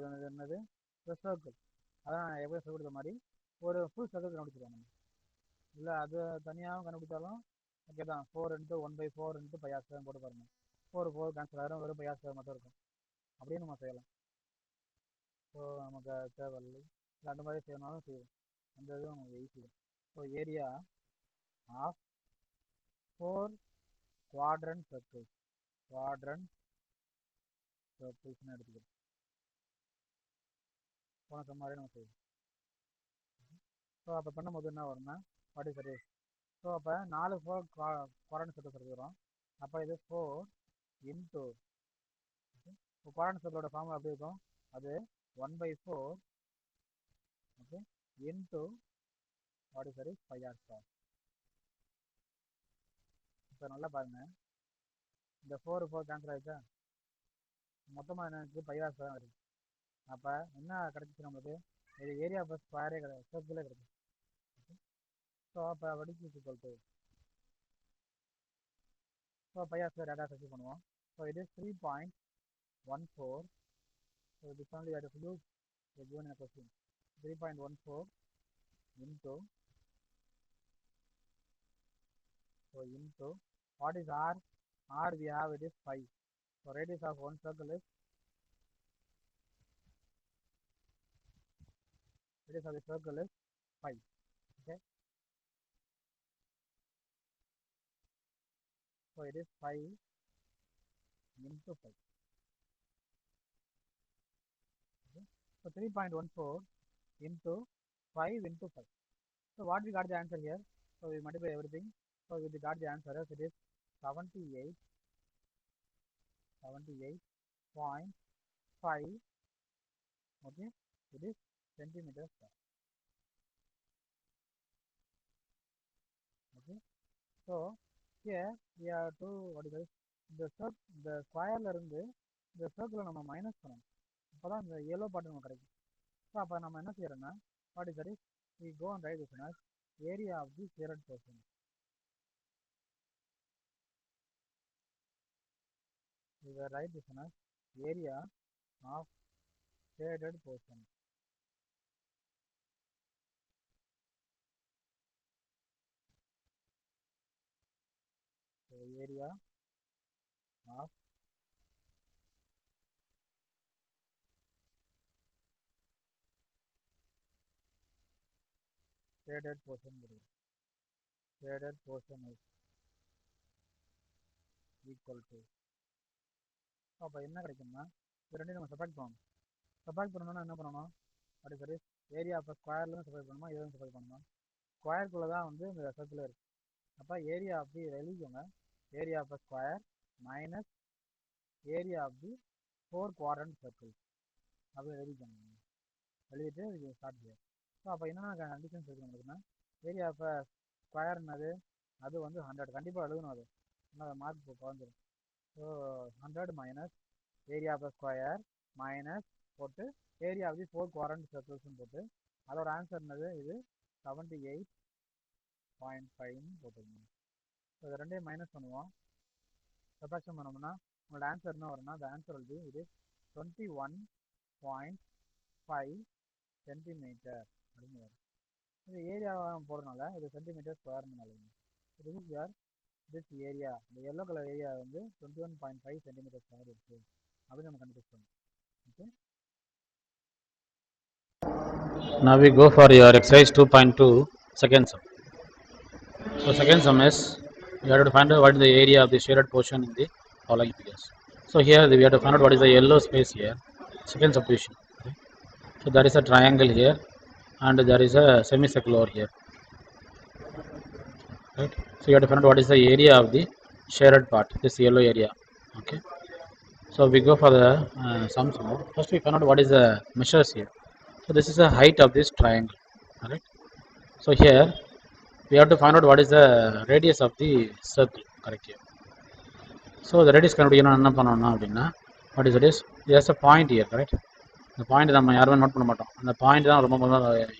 S1: வேண்டியது என்னது சர்க்கிள். அதான் எப்படி சொல்லிருக்க மாதிரி ஒரு ஃபுல் சர்க்கிள் கண்டுபிடிச்சிருவோம் நம்ம. இல்லை அது தனியாகவும் கண்டுபிடிச்சாலும் ஓகே தான். 4 into 1/4 into πr² போட்டு பாருங்க. 4 கேன்சல் ஆகிரும், வெறும் πr² மட்டும் இருக்கும். அப்படியே நம்ம செய்யலாம். ஸோ நமக்கு தேவையில்லை, இல்லை அந்த மாதிரி செய்யணும்னாலும் செய்வோம். அந்த இது நமக்கு ஈஸி தான். So area of 4 quadrant circles எடுத்துக்கிறோம். போன மாதிரி நம்ம செய்வோம். ஸோ அப்போ பண்ணும்போது என்ன வரும்னா வாட் இஸ் இட்? ஸோ அப்போ 4 quadrant circles எடுத்துக்கிறோம். அப்போ இது 4 into இப்போ quadrant circle ஃபார்முலா எப்படி இருக்கும், அது 1/4 okay into what is it πr². இப்போ நல்லா பாருங்க, இந்த 4 கேன்சல் ஆகிடுச்சா, மொத்தமாக என்ன இருக்குது πr² தான் இருக்குது. அப்போ என்ன கிடைச்சிச்சு நம்மளுக்கு, இது ஏரியா ஆஃப் ஸ்கொயரே கிடையாது, சர்க்கிளே கிடைக்கும். ஸோ அப்போ வடிச்சு equal to so πr² data search பண்ணுவோம். ஸோ இது 3.14. So this only at a use the given a question 3.14 into so into what is r we have it is 5. so radius of one circle is radius of the circle is 5. okay, so it is 5 into 5. okay, so 3.14 into 5 into 5. so what we got the answer here, so we multiply everything. so we got the answer as it is 78.5. okay, it is centimeters square. okay, so here we have to what is it, the ஸ்கொயர்ல இருந்து இந்த சர்க்கிளை நம்ம minus பண்ணணும். அப்போதான் இந்த yellow part நமக்கு கிடைக்கும். ஸோ அப்போ நம்ம என்ன செய்யறோம்னா what is that is we go and write this as area of the shaded portion. we will write this as area of shaded portion. area of shaded portion is equal to. அப்போ என்ன கிடைக்கும்னா இது ரெண்டையும் நம்ம subtract பண்ணணும். Subtract பண்ணணும்னா என்ன பண்ணணும்? அப்படி சரி, ஏரியா ஆஃப் ஸ்கொயர்லேருந்து சப்ராக்ட் பண்ணணுமா, இதுலேருந்து சப்ராக்ட் பண்ணணுமா? ஸ்கொயருக்குள்ளே தான் வந்து இந்த சர்க்கிள் இருக்குது. அப்போ ஏரியா ஆஃப் தி எழுதிக்கோங்க, area of square minus area of the 4 quadrant circle அப்படி எழுதிக்கோங்க. எழுதிட்டு இது ஸ்டார்ட் செய்யும். ஸோ அப்போ என்னென்ன கண்டிஷன்ஸ் இருக்குது நம்மளுக்குன்னா, ஏரியா ஆஃப் ஸ்கொயர் என்னது, அது வந்து 100 கண்டிப்பாக எழுதணும். அது என்ன மார்க் குறைஞ்சிடும். So 100 minus area of square minus போட்டு ஏரியா ஆஃப் தி 4 quadrant சர்க்கிள்ஸ்னு போட்டு அதோட ஆன்சர் என்னது, இது 78.5 போட்டுருங்க. ஸோ இதை ரெண்டையும் மைனஸ் பண்ணுவோம், சப்ராக்ஷன் பண்ணோம்னா உங்களோட ஆன்சர் என்ன வரும்னா, அந்த ஆன்சர் வந்து இது 21.5 சென்டிமீட்டர் அப்படின்னு வரும். இது ஏரியா போடுறதுனால இது சென்டிமீட்டர் ஸ்கொயர்னு அழைக்கும். இது இஸ் யுவர் திஸ் ஏரியா, இந்த எல்லோ கலர் ஏரியா வந்து 21.5 சென்டிமீட்டர் ஸ்கொயர் இருக்கு அப்படின்னு நம்ம கண்டுபிடிச்சோம். Okay,
S2: now we go for your exercise 2.2 second sum. So second sum is you have to find out what is the area of the shaded portion in the following figures. So here we have to find out what is the yellow space here, second subdivision. Okay. So there is a triangle here and there is a semicircle over here, right? So you have to find out what is the area of the shaded part, this yellow area. Okay, so we go for the sums now. First we find out what is the measures here. So this is the height of this triangle, correct? So here we have to find out what is the radius of the circle, correct here. So the radius கண்டுபிடிக்கணும் என்ன பண்ணணும் அப்படின்னா, what is it is, there's a point here, correct? இந்த point நம்ம யாருமே note பண்ண மாட்டோம், அந்த பாயிண்ட் தான் ரொம்ப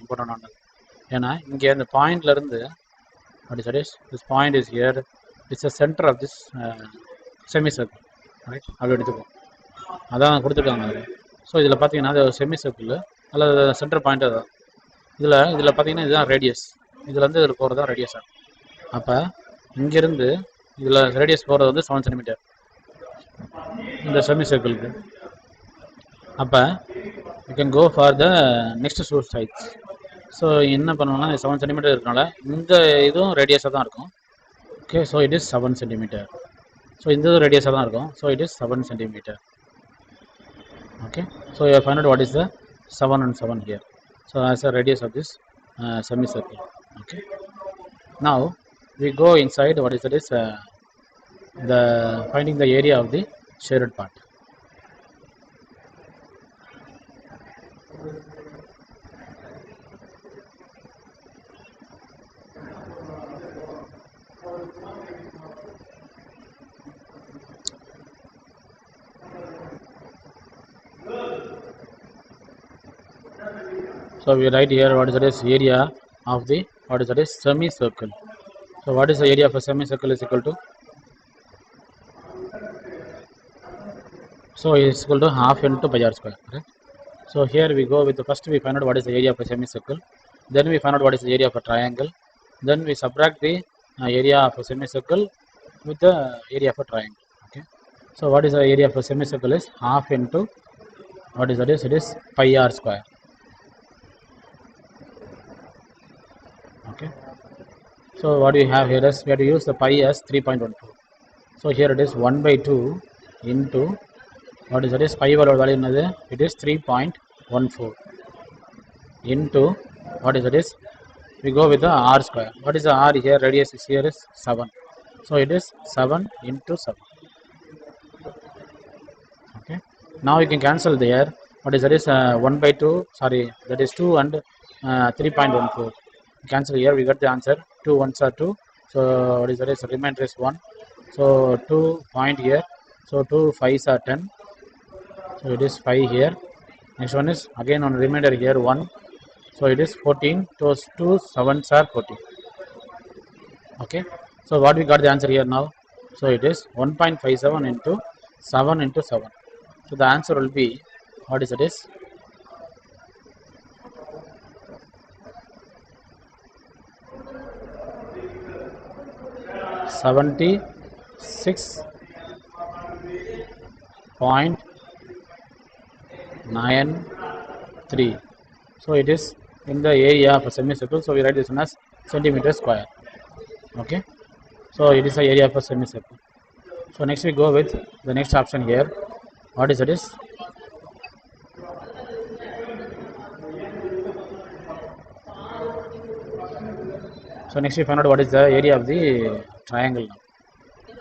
S2: இம்பார்ட்டன்ட் ஆனது. ஏன்னா இங்கே இந்த பாயிண்ட்ல இருந்து what is it is, this point is here, it's the center of this semicircle, right? அப்படி எடுத்துப்போம், அதான் கொடுத்துருக்காங்க அதில். ஸோ இதில் பார்த்தீங்கன்னா அது செமி சர்க்கிள் அல்லது சென்டர் பாயிண்ட் தான். இதில் பார்த்தீங்கன்னா இதுதான் ரேடியஸ், இதுலேருந்து இதில் போகிறது தான் ரேடியஸ் ஆகும். அப்போ இங்கேருந்து இதில் ரேடியஸ் போகிறது வந்து 7 சென்டிமீட்டர் இந்த செமி சர்க்கிளுக்கு. அப்போ you can go for the next source sides. So என்ன பண்ணணும்னா 7 சென்டிமீட்டர் இருக்கனால இந்த இதுவும் ரேடியஸாக தான் இருக்கும். Okay, so it is 7 centimetre. So இந்த இதுவும் ரேடியஸாக தான் இருக்கும். So it is 7 centimetre. Okay, so you find out what is the 7 and 7 here. So as a radius of this semicircle. Okay, now we go inside, what is that is the finding the area of the shaded part. So we write here what is that is area of the what is that is semicircle. So what is the area of a semicircle is equal to, so it is equal to half into pi r square, correct? So here we go with the first we find out what is the area of a semicircle, then we find out what is the area of a triangle, then we subtract the area of a semicircle with the area of a triangle. Okay, so what is the area of a semicircle is half into what is that is, it is pi r square. Okay, so what we have here is we have to use the pi as 3.14. so here it is 1 by 2 into what is that is pi value another, it is 3.14 into what is that is, we go with the r square. What is the r here, radius is here is 7, so it is 7 into 7. Okay, now you can cancel there, what is that is 1 by 2, sorry, that is 2 and 3.14 cancel here, we got the answer 2 ones are 2, so what is that is remainder is 1, so 2 point here, so 2 5s are 10, so it is 5 here. Next one is again on remainder here 1, so it is 14, those 2 7s are 14. Okay, so what we got the answer here now, so it is 1.57 into 7 into 7, so the answer will be what is it is 70 6.93. So it is in the area of a semicircle. So we write this one as centimeter square. Okay. So it is the area of a semicircle. So next we go with the next option here. What is it is? So next we find out what is the area of the triangle now.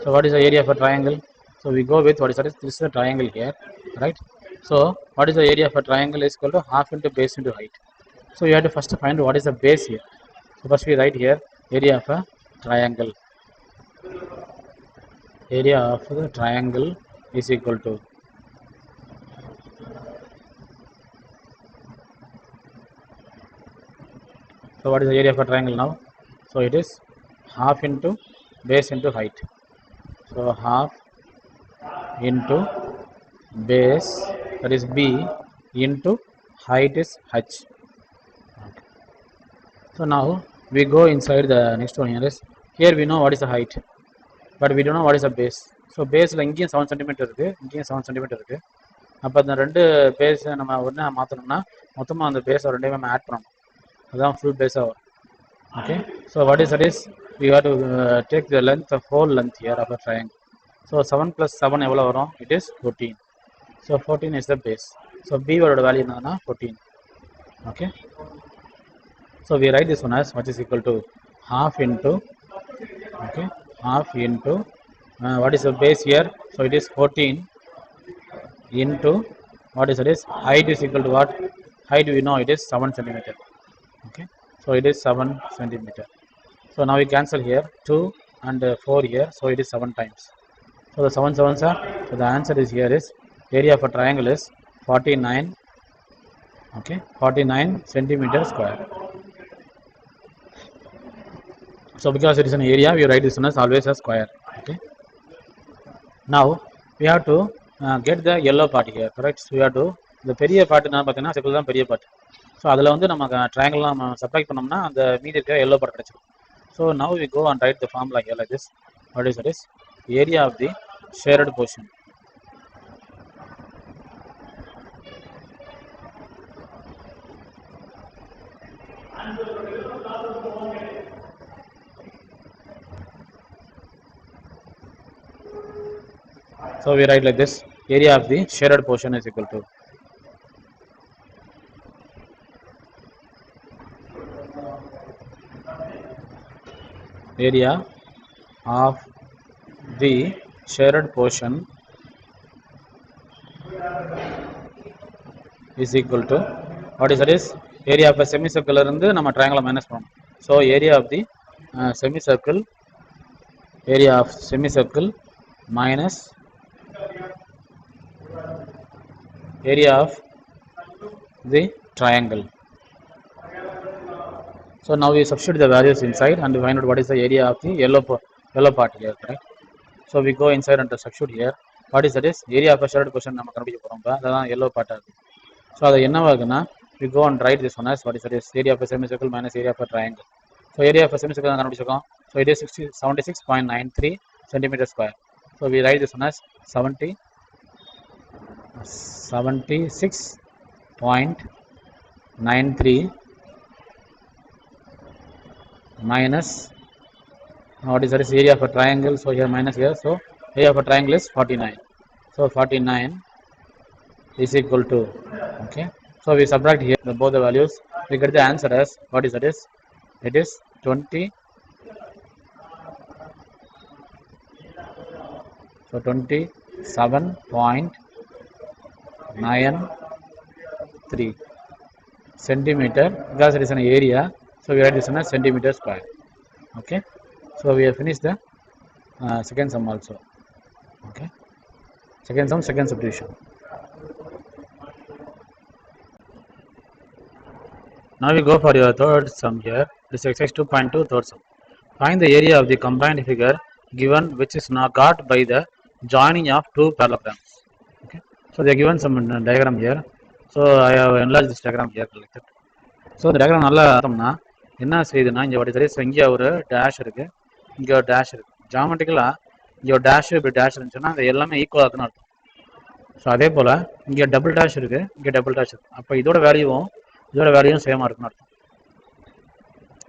S2: So what is the area of a triangle? So we go with what is that? This is a triangle here, right? So what is the area of a triangle is equal to half into base into height. So you have to first find what is the base here. So first we write here area of a triangle. Area of the triangle is equal to, so what is the area of a triangle now? So it is half into base into height. So half into base, that is B, into height is H. So now we go inside the next one here is, here we know what is the height, but we don't know what is the base. So பேஸில் இங்கேயும் 7 centimetre இருக்குது, இங்கேயும் 7 centimetre இருக்குது. அப்போ அந்த ரெண்டு பேஸை நம்ம ஒன்றா மாற்றணும்னா மொத்தமாக அந்த பேஸை ரெண்டையுமே நம்ம ஆட் பண்ணணும், அதுதான் ஃபுல் பேஸாக வரும். Okay. So what is that is, we have to take the length of whole length here of a triangle. So 7 + 7 எவ்வளோ வரும்? It is 14. So 14 is the base. So பியோட வேல்யூ என்னன்னா 14. Okay. So we write this one as what is equal to half into, okay, half into what is the base here? So it is 14 into what is it is height is equal to what? Height we know it is 7 centimeter. Okay, so it is 7 centimeter. So now we cancel here 2 and 4 here, so it is 7 times. So the 7 sevens are, so the answer is here is area of a triangle is 49. Okay, 49 centimeter square. So because it is an area, we write this one as always a square. Okay. Now we have to get the yellow part here, correct? So we have to, the பெரிய part என்ன பார்த்தீங்கன்னா circle தான் பெரிய part. So அதில் வந்து நம்ம ட்ரையாங்கிள்லாம் நம்ம subtract பண்ணோம்னா அந்த மீதி இருக்கிற yellow part கிடைச்சிடும். So now we go and write the formula here like this. What is it is area of the shared portion. So we write like this, area of the shared portion is equal to area of the shared portion is equal to, what is that is area of a semicircle இருந்து நம்ம triangle minus பண்ணணும். So area of the semicircle, area of semicircle minus area of the triangle. So now we substitute the values inside and we find out what is the area of the yellow part here, right? So we go inside and substitute here. What is that is area of a shared portion நம்ம கண்டுபிடிக்க போறோம். அதான் yellow part ஆகுது. So அது என்னவாகுனா, we go and write this one as what is that is area of a semicircle minus area of a triangle. So area of a semicircle தான் கண்டுபிடிச்சிருக்கோம். So it is 76.93 centimeter square. So we write this one as 76.93 minus what is that is area of a triangle. So here minus here, so area of a triangle is 49. So 49 is equal to, okay, so we subtract here both the values, we get the answer as what is that is, it is 20. So 27.93 centimeter, because it is an area, so we write this in a centimeter square. Okay, so we have finished the second sum also. Okay, second sum, second subdivision. Now we go for your third sum here. This is exercise 2.2 third sum. Find the area of the combined figure given which is not got by the joining of two parallelograms. Okay, so they are given some diagram here. So I have enlarged this diagram here like that. So the diagram நல்லா பார்த்தோம்னா என்ன செய்யுதுன்னா, இங்கே what is there is இங்கே ஒரு dash இருக்கு, இங்கே ஒரு டேஷ் இருக்கு. ஜாமெட்ரிக்கலாக இங்கே ஒரு டேஷ் இப்படி டேஷ் இருந்துச்சுன்னா அது எல்லாமே ஈக்குவலாக இருக்குன்னு அர்த்தம். ஸோ அதே போல் இங்கே டபுள் டேஷ் இருக்குது, இங்கே டபுள் டேஷ் இருக்குது. அப்போ இதோட வேல்யூவும் சேமாக இருக்குன்னு அர்த்தம்.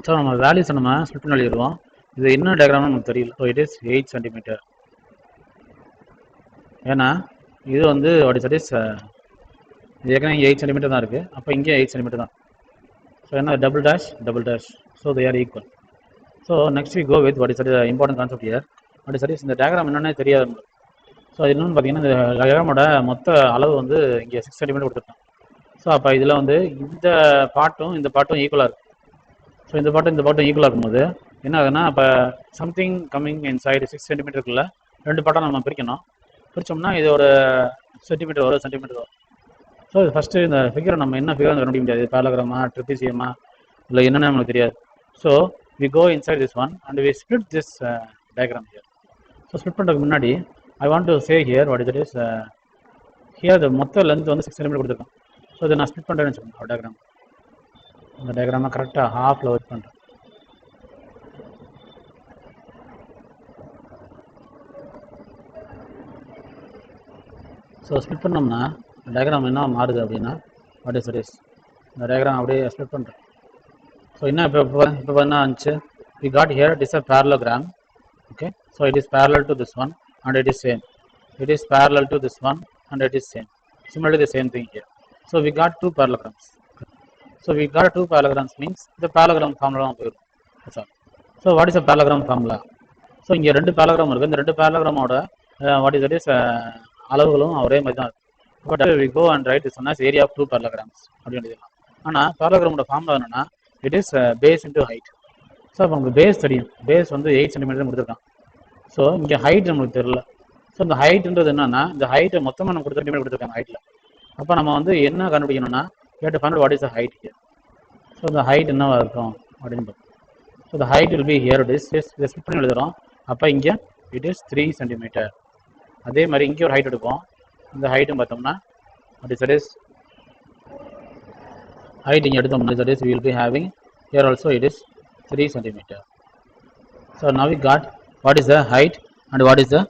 S2: ஸோ நம்ம வேல்யூஸை நம்ம ஸ்பிளிட் பண்ணி எழுதிடுவோம். இது என்ன டயக்ராம்னு நமக்கு தெரியல. So it is 8 centimetre. ஏன்னா இது வந்து வாட் இஸ் இது ஏற்கனவே 8 சென்டிமீட்டர் தான் இருக்குது. அப்போ இங்கே 8 சென்டிமீட்டர் தான். ஸோ என்ன double dash. So they are equal. So next we go with what is important concept here. What is இந்த டயக்ராம் என்னன்னே தெரியாது. ஸோ அது என்னென்னு பார்த்தீங்கன்னா இந்த டயக்ராமோட மொத்த அளவு வந்து இங்கே 6 சென்டிமீட்டர் கொடுத்துருக்கோம். ஸோ அப்போ இதில் வந்து இந்த பாட்டும் ஈக்குவலாக இருக்குது. ஸோ இந்த பாட்டும் ஈக்குவலாக இருக்கும்போது என்ன ஆகுதுன்னா, அப்போ சம்திங் கம்மிங் இன் சைடு 6 சென்டிமீட்டருக்குள்ள ரெண்டு பாட்டம் நம்ம பிரிக்கணும். பிரித்தோம்னா இது ஒரு சென்டிமீட்டர் வரும். ஸோ இது ஃபஸ்ட்டு இந்த ஃபிகரை நம்ம என்ன ஃபிகர் கண்டுபிடிக்க முடியாது. பேரலோகிராமா, ட்ரிபிசியமா, இல்லை என்னென்னு நமக்கு தெரியாது. So we go inside this one and we split this diagram here. So split பண்ணுறதுக்கு முன்னாடி I want to say here what is here the மொத்த லென்த் வந்து 6 சென்டிமீட்டர் கொடுத்துருக்கோம். ஸோ இதை நான் ஸ்பிளிட் பண்ணுறேன்னு வச்சுக்கோங்க. டயக்ராம் இந்த டயக்ராமை கரெக்டாக ஹாஃபில் ஒர்க் பண்ணுறேன். ஸோ ஸ்பிளிட் பண்ணோம்னா டயக்ராம் என்ன மாறுது அப்படின்னா வாட் இஸ் இந்த டயக்ராம் அப்படியே ஸ்பிளிட் பண்ணுறேன். ஸோ என்ன இப்போ என்ன ஆச்சு, we got here it is a parallelogram. Okay, so it is parallel to this one and it is same. It is parallel to this one and it is same. Similarly the same thing here. So we got two parallelograms. So we got two parallelograms means the parallelogram formula போயிடும். That's all. So what is a parallelogram formula? So இங்கே ரெண்டு parallelogram இருக்குது. இந்த ரெண்டு parallelogramோட what is அளவுகளும் ஒரே மாதிரி தான் இருக்குது. But we go and write this one as area of two parallelograms அப்படின்னு. ஆனால் parallelogramோட ஃபார்முலா என்னன்னா it is base into height. So அப்போ நமக்கு பேஸ் தெரியும். பேஸ் வந்து 8 சென்டிமீட்டர் கொடுத்துருக்கான். ஸோ இங்கே ஹைட் நம்மளுக்கு தெரியல. ஸோ இந்த ஹைட்ன்றது என்னன்னா இந்த ஹைட்டை மொத்தமாக நம்ம சென்டிமீட்டர் கொடுத்துருக்காங்க ஹைட்டில். அப்போ நம்ம வந்து என்ன கண்டுபிடிக்கணும்னா what is the height here. So இந்த ஹைட் என்னவா இருக்கும் அப்படின்னு பார்ப்போம். So the height will be here it is split பண்ணி எழுதுகிறோம். அப்போ இங்கே இட் இஸ் 3 சென்டிமீட்டர். அதே மாதிரி இங்கே ஒரு ஹைட் எடுப்போம். இந்த ஹைட்டும் பார்த்தோம்னா வாட் இஸ் height இங்கே எடுத்தோம்னா that is we will be having here also it is 3 centimeter. So now we got what is the height and what is the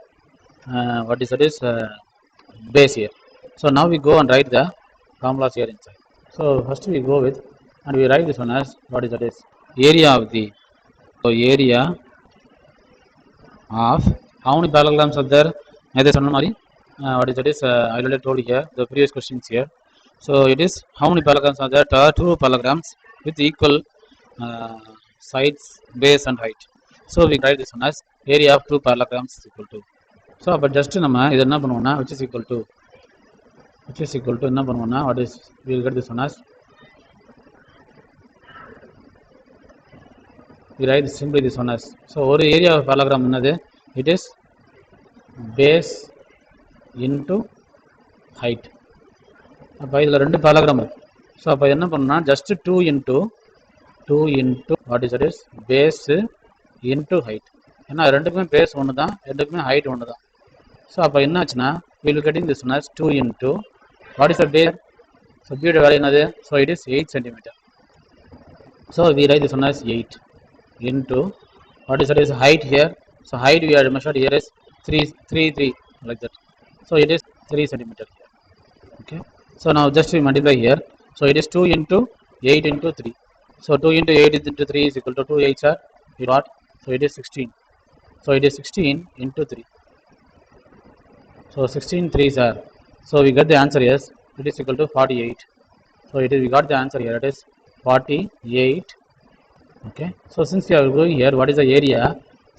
S2: base here. So now we go and write the formulas here inside. So first we go with and we write this one as what is area of the, so area of how many parallelograms are there. Neither சொன்ன மாதிரி what is I already told here the previous questions here. So it is how many parallelograms are there? There are two parallelograms with equal sides, base and height. So we write this one as area of two parallelograms is equal to. So but just நம்ம இது என்ன பண்ணுவோம்னா which is equal to என்ன பண்ணுவோம்னா what is we will get this one as we write simply this one as. So ஒரு area of parallelogram என்னது, it is base into height. அப்போ இதில் ரெண்டு parallelogram இருக்கு. ஸோ அப்போ என்ன பண்ணணும்னா just 2 into what is base into height. ஏன்னா ரெண்டுக்குமே பேஸ் ஒன்று தான், ரெண்டுக்குமே ஹைட் ஒன்று தான். ஸோ அப்போ என்ன ஆச்சுன்னா will getting this one as 2 into what is the base. So பியோட வேல்யூ என்னது, so it is 8 centimetre. So we write this one as 8 into what is height here. So height we are measured here is 3 like that. So it is 3 centimeter here. Okay. So now just we multiply here. So it is 2 into 8 into 3. So 2 into 8 into 3 is equal to 2 8s are what? So it is 16. So it is 16 into 3. So 16 3s are. So we get the answer yes. It is equal to 48. So it is we got the answer here. It is 48. Okay. So since we are going here, what is the area?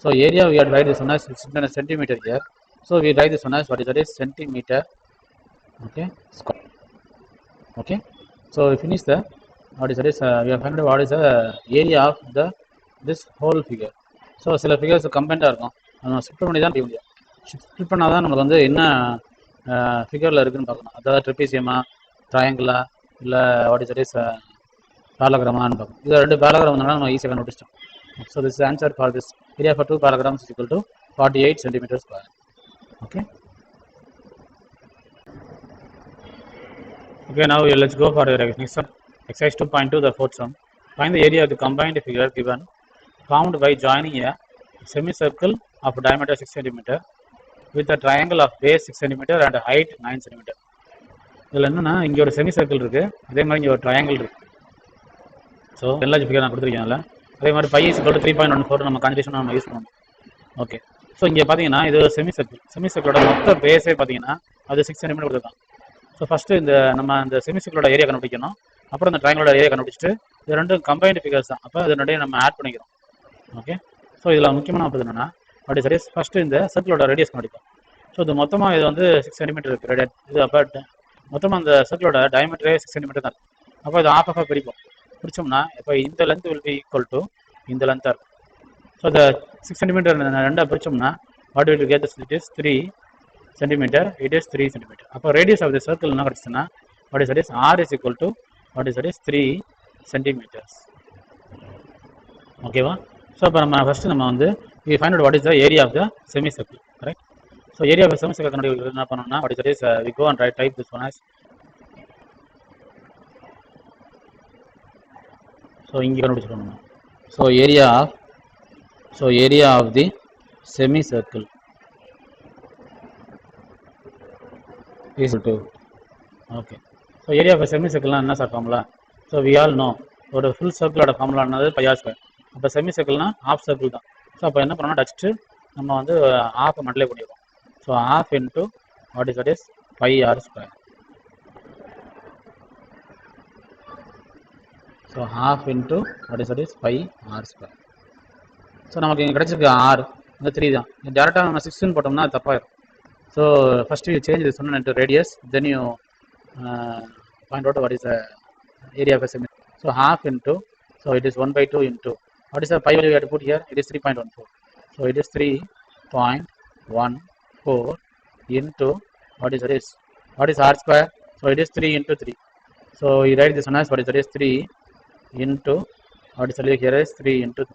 S2: So area we have write this one as centimeter here. So we write this one as what is centimeter. Okay. Square. Okay. So we finish the what is we have found what is the area of this whole figure. So சில figures கம்பைண்டா இருக்கும், நம்ம split பண்ணி தான் முடியும். Split பண்ணாதான் நமக்கு வந்து என்ன ஃபிகர்ல இருக்குன்னு பார்க்கணும். அதாவது ட்ரிபிசியமா, ட்ரையாங்கிளா, இல்லை வாட் இஸ் parallelogramaன்னு பார்க்கணும். இது ரெண்டு parallelogram வந்தாலும் நம்ம ஈஸியாக கண்டுபிடிச்சிட்டோம். So this is answer for this area for two parallelograms is equal to 48 centimeters square. Okay. Okay, now let's go for the next one. Exercise 2.2, the fourth sum. Find the area of the combined figure given formed by joining a semicircle of diameter 6 cm with a triangle of base 6 cm and height 9 cm. இதில் என்னன்னா இங்கே ஒரு semi circle இருக்குது, அதே மாதிரி இங்கே ஒரு triangle இருக்குது. ஸோ என்லார்ஜ் ஃபிகர் நான் கொடுத்துருக்கேன்ல, அதே மாதிரி பை இஸ் 3.14 நம்ம கன்ஜெக்ஷன் நம்ம யூஸ் பண்ணணும். ஓகே, ஸோ இங்கே பார்த்தீங்கன்னா இது செமி சர்க்கிள். செமி சர்க்கிளோட மொத்த பேஸே பார்த்தீங்கன்னா அது 6 cm கொடுத்துருக்கான். ஸோ ஃபஸ்ட்டு நம்ம இந்த செமி சர்க்கிளோட ஏரியா கண்டுபிடிக்கணும், அப்புறம் இந்த ட்ரையாங்கிளோட ஏரியா கண்டுபிடிச்சிட்டு இது ரெண்டும் கம்பைன்டு ஃபிகர்ஸ் தான், அப்போ இதனுடைய நம்ம ஆட் பண்ணிக்கிறோம். ஓகே, ஸோ இதில் முக்கியமான அப்படி என்னன்னா அப்படி சரி ஃபஸ்ட்டு இந்த சர்க்கிளோட ரேடியஸ் கண்டுபிடிக்கும். ஸோ இது மொத்தமாக இது வந்து 6 cm இருக்குது ரேடியஸ். இது அப்போ மொத்தமாக அந்த சர்க்கிளோட டயமீட்டரே 6 cm தான். அப்போ இது ஆஃபாக பிரிப்போம். பிடிச்சோம்னா இப்போ இந்த length will be equal to இந்த லென்த்தாக இருக்கும். ஸோ இந்த 6 cm ரெண்டாக பிரிச்சோம்னா what will get it is 3 cm, it is 3 cm. அப்போ ரேடியஸ் ஆஃப் த சர்க்கிள் என்ன கிடச்சுன்னா what is is r is equal to what is it is 3 cm. ஓகேவா? ஸோ இப்போ நம்ம ஃபஸ்ட்டு நம்ம வந்து we find out what is the area of the semicircle, correct? So area of the semicircle கண்டுபிடிக்கிறது என்ன பண்ணணும்னா what is it is we go and type this one as, so இங்கே கண்டுபிடிச்சிடணும். So area of the semicircle is equal to, okay, so area of a semicircle என்ன sir formula? So we all know ஒரு full சர்க்கிளோட formula என்னது pi R square. அப்போ semi சர்க்கிள்னா half circle தான். ஸோ அப்போ என்ன பண்ணணும், டச்சுட்டு நம்ம வந்து ஆஃபை மல்டிப்ளை பண்ணிடுவோம். So half into what is that is pi R square. So half into what is that is pi R square. So நமக்கு இங்கே கிடச்சிருக்கு ஆர், இந்த 3 தான். டேரெக்டாக நம்ம 6ன்னு போட்டோம்னா அது தப்பாயிடும். So first you change this one into radius, then you find out what is the area of a semicircle. So half into, so it is 1/2 into, what is the pi value we have to put here? It is 3.14. So it is 3.14 into what is this? What is r square? So it is 3 into 3. So you write this one as what is that is 3 into what is the here is 3 into 3.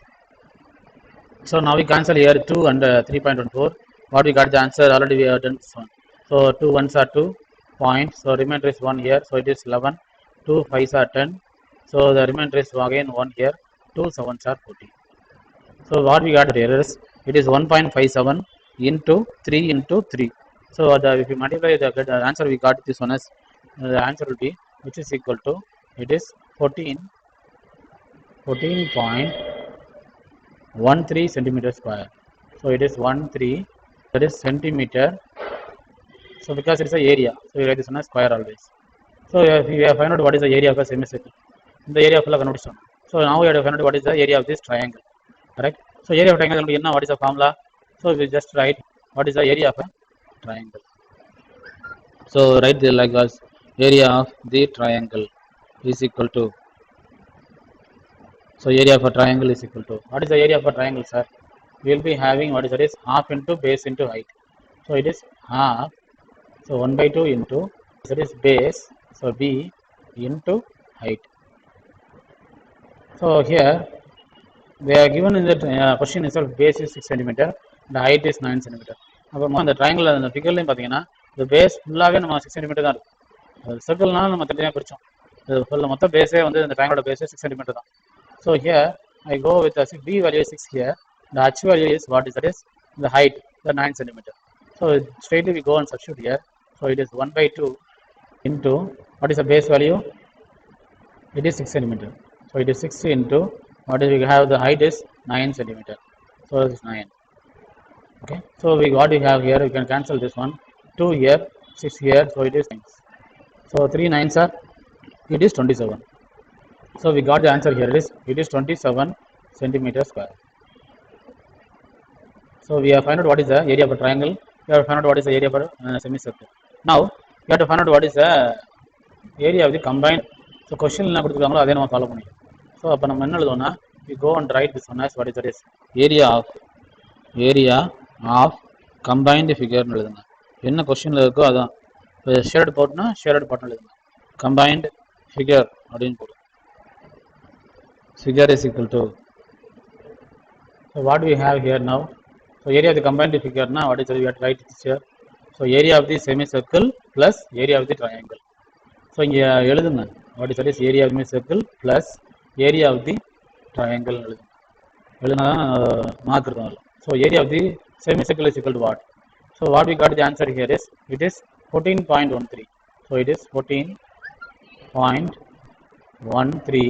S2: So now we cancel here 2 and 3.14. What we got the answer already we have done this one. So 2 ones are 2 points. So remainder is 1 here. So it is 11. 2 5s are 10. So the remainder is again 1 here. 2 7s are 14. So what we got here is it is 1.57 into 3 into 3. So if you multiply the answer we got this one as the answer will be which is equal to it is 14.13 centimeter square. So it is 13, that is centimeter. So because it is a area, so you write this one as square always. So if we have find out what is the area of a semicircle, the area full conversion. So now we have to find out what is the area of this triangle, correct? So area of triangle, what is the formula? So we just write what is the area of a triangle. So write the like as area of the triangle is equal to, so area of a triangle is equal to, what is the area of a triangle, sir? We will be having what is that is half into base into height. So it is half, so 1/2 into, that is base, so b into height. So here they are given in the question itself base is 6 cm, the height is 9 cm. அப்புறமா அந்த triangle அந்த ஃபிகர்லையும் பார்த்தீங்கன்னா இந்த base ஃபுல்லாகவே நம்ம 6 cm தான் இருக்கும். சர்க்கிள்னால நம்ம தனியாக பிரித்தோம், இது ஃபுல்லாக மொத்த பேஸே வந்து இந்த ட்ரையாங்கிளோட பேஸே 6 cm தான். So here I go with b value is 6 here, the h value is what is that is the height, the 9 cm. So straightly we go and substitute here. So it is 1/2 into what is the base value? It is 6 cm. So it is 6 into what is we have the height is 9 cm. So it is 9. Okay. So what we have here, we can cancel this one. 2 here, 6 here. So it is 9. So 3 9s are, it is 27. So we got the answer here is it is 27 centimeter square. So we have found out what is the area of a triangle. We have found out what is the area of a semicircle. Now we have to find out what is the area of the combined. So question என்ன கொடுத்துருக்காங்களோ அதே நம்ம follow பண்ணிக்கலாம். So அப்போ நம்ம என்ன எழுதுவோம்னா we go and write this one as what is that is area of combined figure எழுதுங்க. என்ன கொஸ்டினில் இருக்கோ அதான். இப்போ ஷேர்டு போட்டுனா ஷேர்டு பாட்டன் எழுதுங்க. கம்பைன்டு ஃபிகர் அப்படின்னு போடும். Figure is equal to, so what we have here now? So area of the combined figure now what is that we have to write this here. So area of the semicircle plus area of the triangle. So இங்கே எழுதுங்க what is that is area of the semicircle plus area of the triangle எழுதுனா mark இருக்கும். So area of the semicircle is equal to what? So what we got the answer here is, it is 14.13. So it is 14.13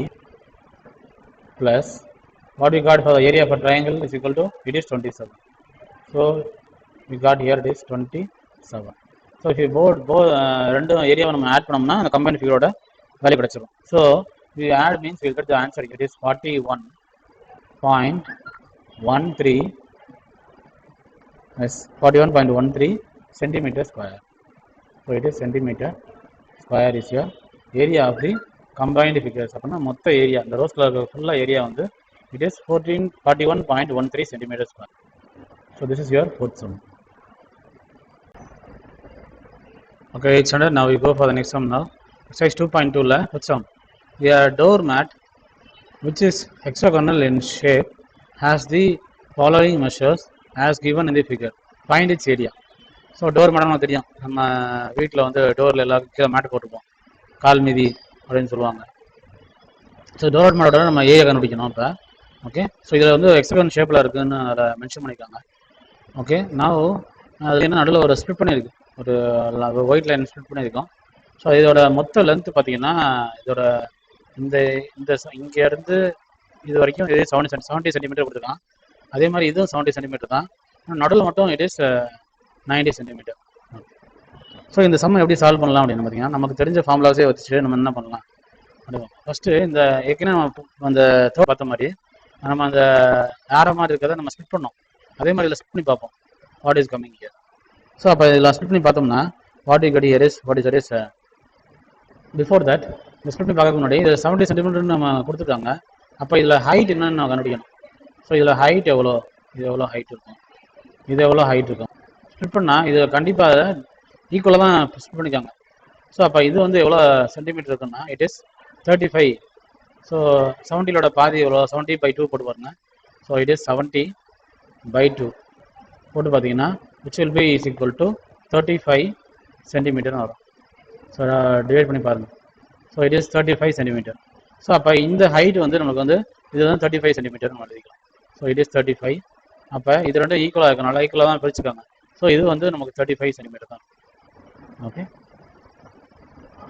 S2: plus what we got for the area of a triangle is equal to, it is 27. So we got here it is 27. So if you both ரெண்டு ஏரியாவை நம்ம add பண்ணோம்னா அந்த combined ஃபிகரோட value கிடைச்சிடும். So we add means we get the answer, it is 41.13 yes 41.13 centimeter square. So it is centimeter square is your area of the combined figures. அப்படின்னா மொத்த area இந்த rose colour ஃபுல்லாக area வந்து it is 41.13 centimeter square. So this is your fourth sum. Okay, it's under. Now we go for the next sum now. Exercise 2.2 la first sum. A doormat which is hexagonal in shape has the following measures as given in the figure. Find its area. So door madam நமக்கு தெரியும், நம்ம வீட்டில் வந்து டோரில் எல்லாரும் கீழே மேட்டு போட்டுப்போம், கால் மீதி அப்படின்னு சொல்லுவாங்க. ஸோ டோர் மேட்டோட நம்ம ஏரியா கண்டுபிடிக்கணும் இப்போ. ஓகே, ஸோ இதில் வந்து ஹெக்ஸாகன் ஷேப்பில் இருக்குதுன்னு அதை மென்ஷன் பண்ணியிருக்காங்க. ஓகே, நான் அதில் என்ன நடுவில் ஒரு ஸ்ப்ளிட் பண்ணியிருக்கு, ஒரு ஒயிட் லைன் ஸ்ப்ளிட் பண்ணியிருக்கோம். ஸோ இதோட மொத்த லென்த்து பார்த்தீங்கன்னா இதோட இந்த இந்த இங்கேருந்து இது வரைக்கும் இது 70 சென்டிமீட்டர் கொடுத்துருக்கான். அதே மாதிரி இதுவும் 70 சென்டிமீட்டர் தான். நடுவில் மட்டும் இட் இஸ் 90 சென்டிமீட்டர். ஸோ இந்த சம்மை எப்படி சால்வ் பண்ணலாம் அப்படின்னு பார்த்தீங்கன்னா, நமக்கு தெரிஞ்ச ஃபார்முலாஸே வச்சுட்டு நம்ம என்ன பண்ணலாம் அப்படின்னா, ஃபஸ்ட்டு இந்த ஏற்கனவே நம்ம அந்த தோடு பார்த்த மாதிரி நம்ம அந்த ஆரோ மாதிரி இருக்கிறத நம்ம ஸ்பிட் பண்ணோம். அதே மாதிரி இதில் ஸ்பிட் பண்ணி பார்ப்போம் what is coming here. So அப்போ இதில் ஸ்பிட் பண்ணி பார்த்தோம்னா what is cut here is what is is before that இந்த ஸ்பிட் பண்ணி பார்க்க முன்னாடி இதில் 70 சென்டிமீட்டர்னு நம்ம கொடுத்துருக்காங்க. அப்போ இதில் ஹைட் என்னன்னு நம்ம கண்டுபிடிக்கணும். ஸோ இதில் ஹைட் எவ்வளோ, இது எவ்வளோ ஹைட் இருக்கும், இது எவ்வளோ ஹைட் இருக்கும். ஸ்பிட் பண்ணால் இது கண்டிப்பாக ஈக்குவலாக தான் ஸ்பிட் பண்ணிக்காங்க. ஸோ அப்போ இது வந்து எவ்வளோ சென்டிமீட்டர் இருக்குன்னா இட் இஸ் 35. ஸோ 70ோட பாதி எவ்வளோ, 70/2 போட்டு பாருங்க. ஸோ இட் இஸ் 70/2 போட்டு பார்த்தீங்கன்னா which will be is equal to 35 சென்டிமீட்டர்னு வரும். ஸோ டிவைட் பண்ணி பாருங்கள். So it is 35 centimetre. So அப்போ இந்த ஹைட் வந்து நமக்கு வந்து இதுதான் 35 சென்டிமீட்டர்னு எழுதிக்கலாம். So it is 35. அப்போ இது ரெண்டும் ஈக்குவலாக இருக்கனால ஈக்குவலாக தான் பிரிச்சுக்காங்க. ஸோ இது வந்து நமக்கு 35 சென்டிமீட்டர் தான். ஓகே,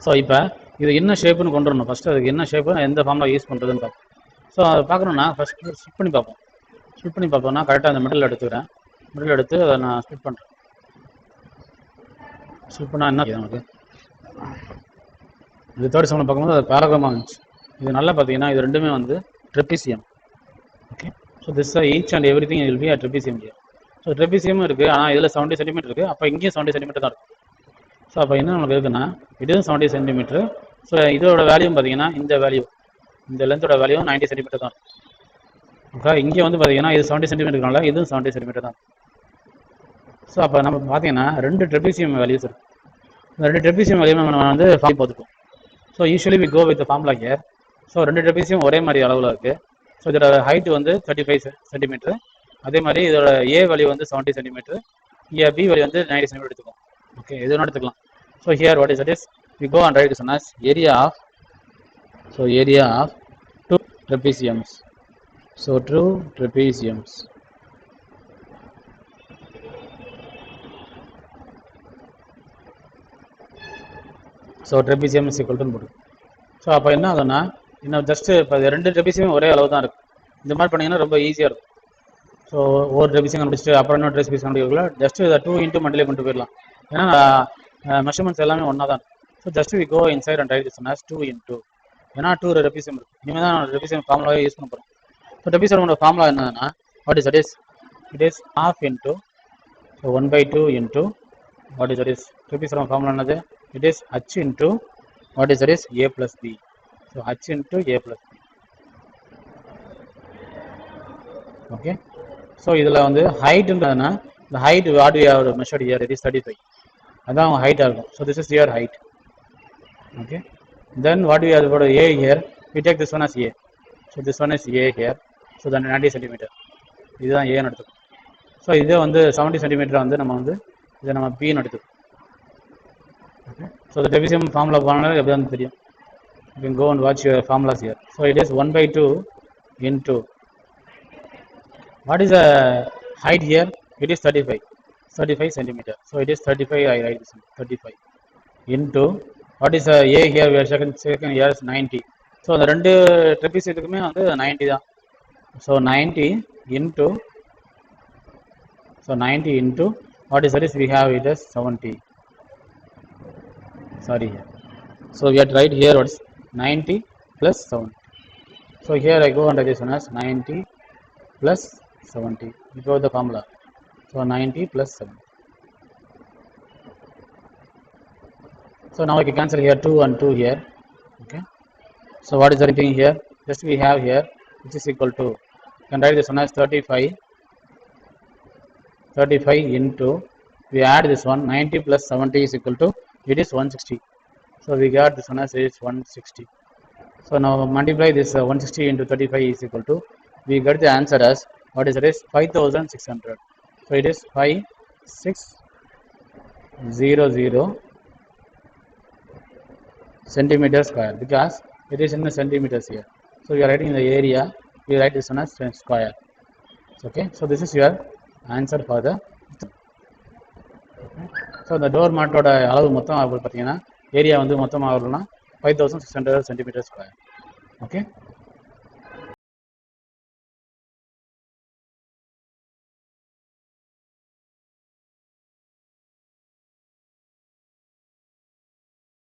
S2: ஸோ இப்போ இது என்ன ஷேப்புன்னு கொண்டு வரணும். ஃபஸ்ட்டு அதுக்கு என்ன ஷேப்பு, எந்த ஃபார்மில் யூஸ் பண்ணுறதுன்னு பார்ப்போம். ஸோ அதை பார்க்கணுன்னா ஃபஸ்ட்டு ஸ்பிட் பண்ணி பார்ப்போம். ஸ்பிட் பண்ணி பார்ப்போம்னா கரெக்டாக அந்த மிடில் எடுத்துக்கிறேன். மிடில் எடுத்து அதை நான் ஸ்பிட் பண்ணுறேன். ஸ்பிட் பண்ணால் என்ன நமக்கு இது தேர்ட் சம்மில் பார்க்கும்போது அது பேரகிராமாக இருந்துச்சு. இது நல்லா பார்த்தீங்கன்னா இது ரெண்டுமே வந்து trapezium. Okay, so this each and every thing will be a trapezium here. So ட்ரெப்பிசியமும் இருக்குது, ஆனால் இதில் 70 சென்டிமீட்டர் இருக்குது. அப்போ இங்கேயும் 70 சென்டிமீட்டர் தான் இருக்கும். ஸோ அப்போ என்ன நமக்கு இருக்குன்னா இதுவும் 70 சென்டிமீட்டர். ஸோ இதோட வேல்யூ பார்த்தீங்கன்னா இந்த வேல்யூ, இந்த லென்த்தோட வேல்யூ 90 சென்டிமீட்டர் தான் இருக்கும். ஓகே, இங்கே வந்து பார்த்தீங்கன்னா இது 70 சென்டிமீட்டர்னால இதுவும் 70 சென்டிமீட்டர் தான். ஸோ அப்போ நம்ம பார்த்தீங்கன்னா ரெண்டு ட்ரெப்பிசியம் வேல்யூஸ் இருக்குது. இந்த ரெண்டு ட்ரெப்பிசியம் வேல்யூ நம்ம வந்து ஃபார்ம் பார்த்துப்போம். So usually we go with formula here. So ரெண்டு ட்ரெப்பிசியம் ஒரே மாதிரி அளவில் இருக்குது. ஸோ இதோட ஹைட் வந்து 35 சென்டிமீட்டர். அதே மாதிரி இதோட ஏ வேல்யூ வந்து 70 சென்டிமீட்டர், இங்கே பி வேல்யூ வந்து 90 சென்டிமீட்டர் எடுத்துக்கும். ஓகே, இது ஒன்று எடுத்துக்கலாம். So here what is it is we go and write is as area of, so area of two trapeziums. So two trapeziums. So trapezium is equal to போட்டு. So அப்போ என்ன ஆகுதுன்னா இன்னும் ஜஸ்ட்டு இப்போ ரெண்டு ட்ரெப்பிசியம் ஒரே அளவு தான் இருக்குது. இந்த மாதிரி பண்ணிங்கன்னா ரொம்ப ஈஸியாக இருக்கும். ஸோ ஒரு ட்ரெப்பிசியம் கண்டுபிடிச்சிட்டு அப்புறம் இன்னொரு ட்ரெப்பிசியம் கண்டுபிடிக்கல, ஜஸ்ட் இதை 2 இன்ட்டு மல்டிப்ளை கொண்டு போயிடலாம். ஏன்னா மெஷர்மெண்ட்ஸ் எல்லாமே ஒன்றா தான். So just we go inside and write this as 2 into, ஏன்னா 2 ட்ரெப்பிசியம் இருக்குது. இனிமேல் தான் ட்ரெப்பிசியம் ஃபார்முலாவே யூஸ் பண்ண போகிறோம். ஸோ ட்ரெப்பிசியமோட ஃபார்முலா என்னன்னா what is it is half into, so 1/2 into what is that is trapezium formula என்னது, it is h into what is that is a plus b. So h into a plus b. Okay, so இதில் வந்து ஹைட்ன்றதுனா the height what we have measured here it is 35. அதான் ஹைட்டாக இருக்கும். So this is your height. Okay, then what we have got a here, we take this one as a. So this one is a here. So then 90 centimeter. இதுதான் ஏன்னு எடுத்துக்கும். So இதே வந்து 70 centimetre வந்து நம்ம வந்து இதை நம்ம பின்னு எடுத்துக்கும். Okay, so the ட்ரெப்பிசியம் ஃபார்முலா போனாலும் எப்படி தான் தெரியும். You can go and watch your formulas here. So it is 1/2 into, what is the height here, it is 35. 35 centimeter. So it is 35, I write this 35 into, what is A here, we are second here is 90. So the ரெண்டு ட்ரெபிசியத்துக்குமே வந்து 90 தான். So 90 into, so 90 into, what is that is we have it as 70. Sorry here. So we have to write here what is 90 plus 70. So here I go under this one as 90 plus 70. We go the formula. So 90 plus 70. So now I can cancel here 2 and 2 here. Okay. So what is the thing here? Just we have here, which is equal to, you can write this one as 35 into, we add this one, 90 plus 70 is equal to, it is 160. So we got this one as it is 160. So now multiply this 160 into 35 is equal to, we get the answer as, what is it is 5600. So it is 5600 centimeter square, because it is in the centimeters here. So we are writing in the area, we write this one as square. Okay, so this is your answer for the. So the door மாட்டோட அளவு மொத்தம் பார்த்தீங்கன்னா area வந்து மொத்தமாக வரணும்னா 5600 centimeter square. Okay.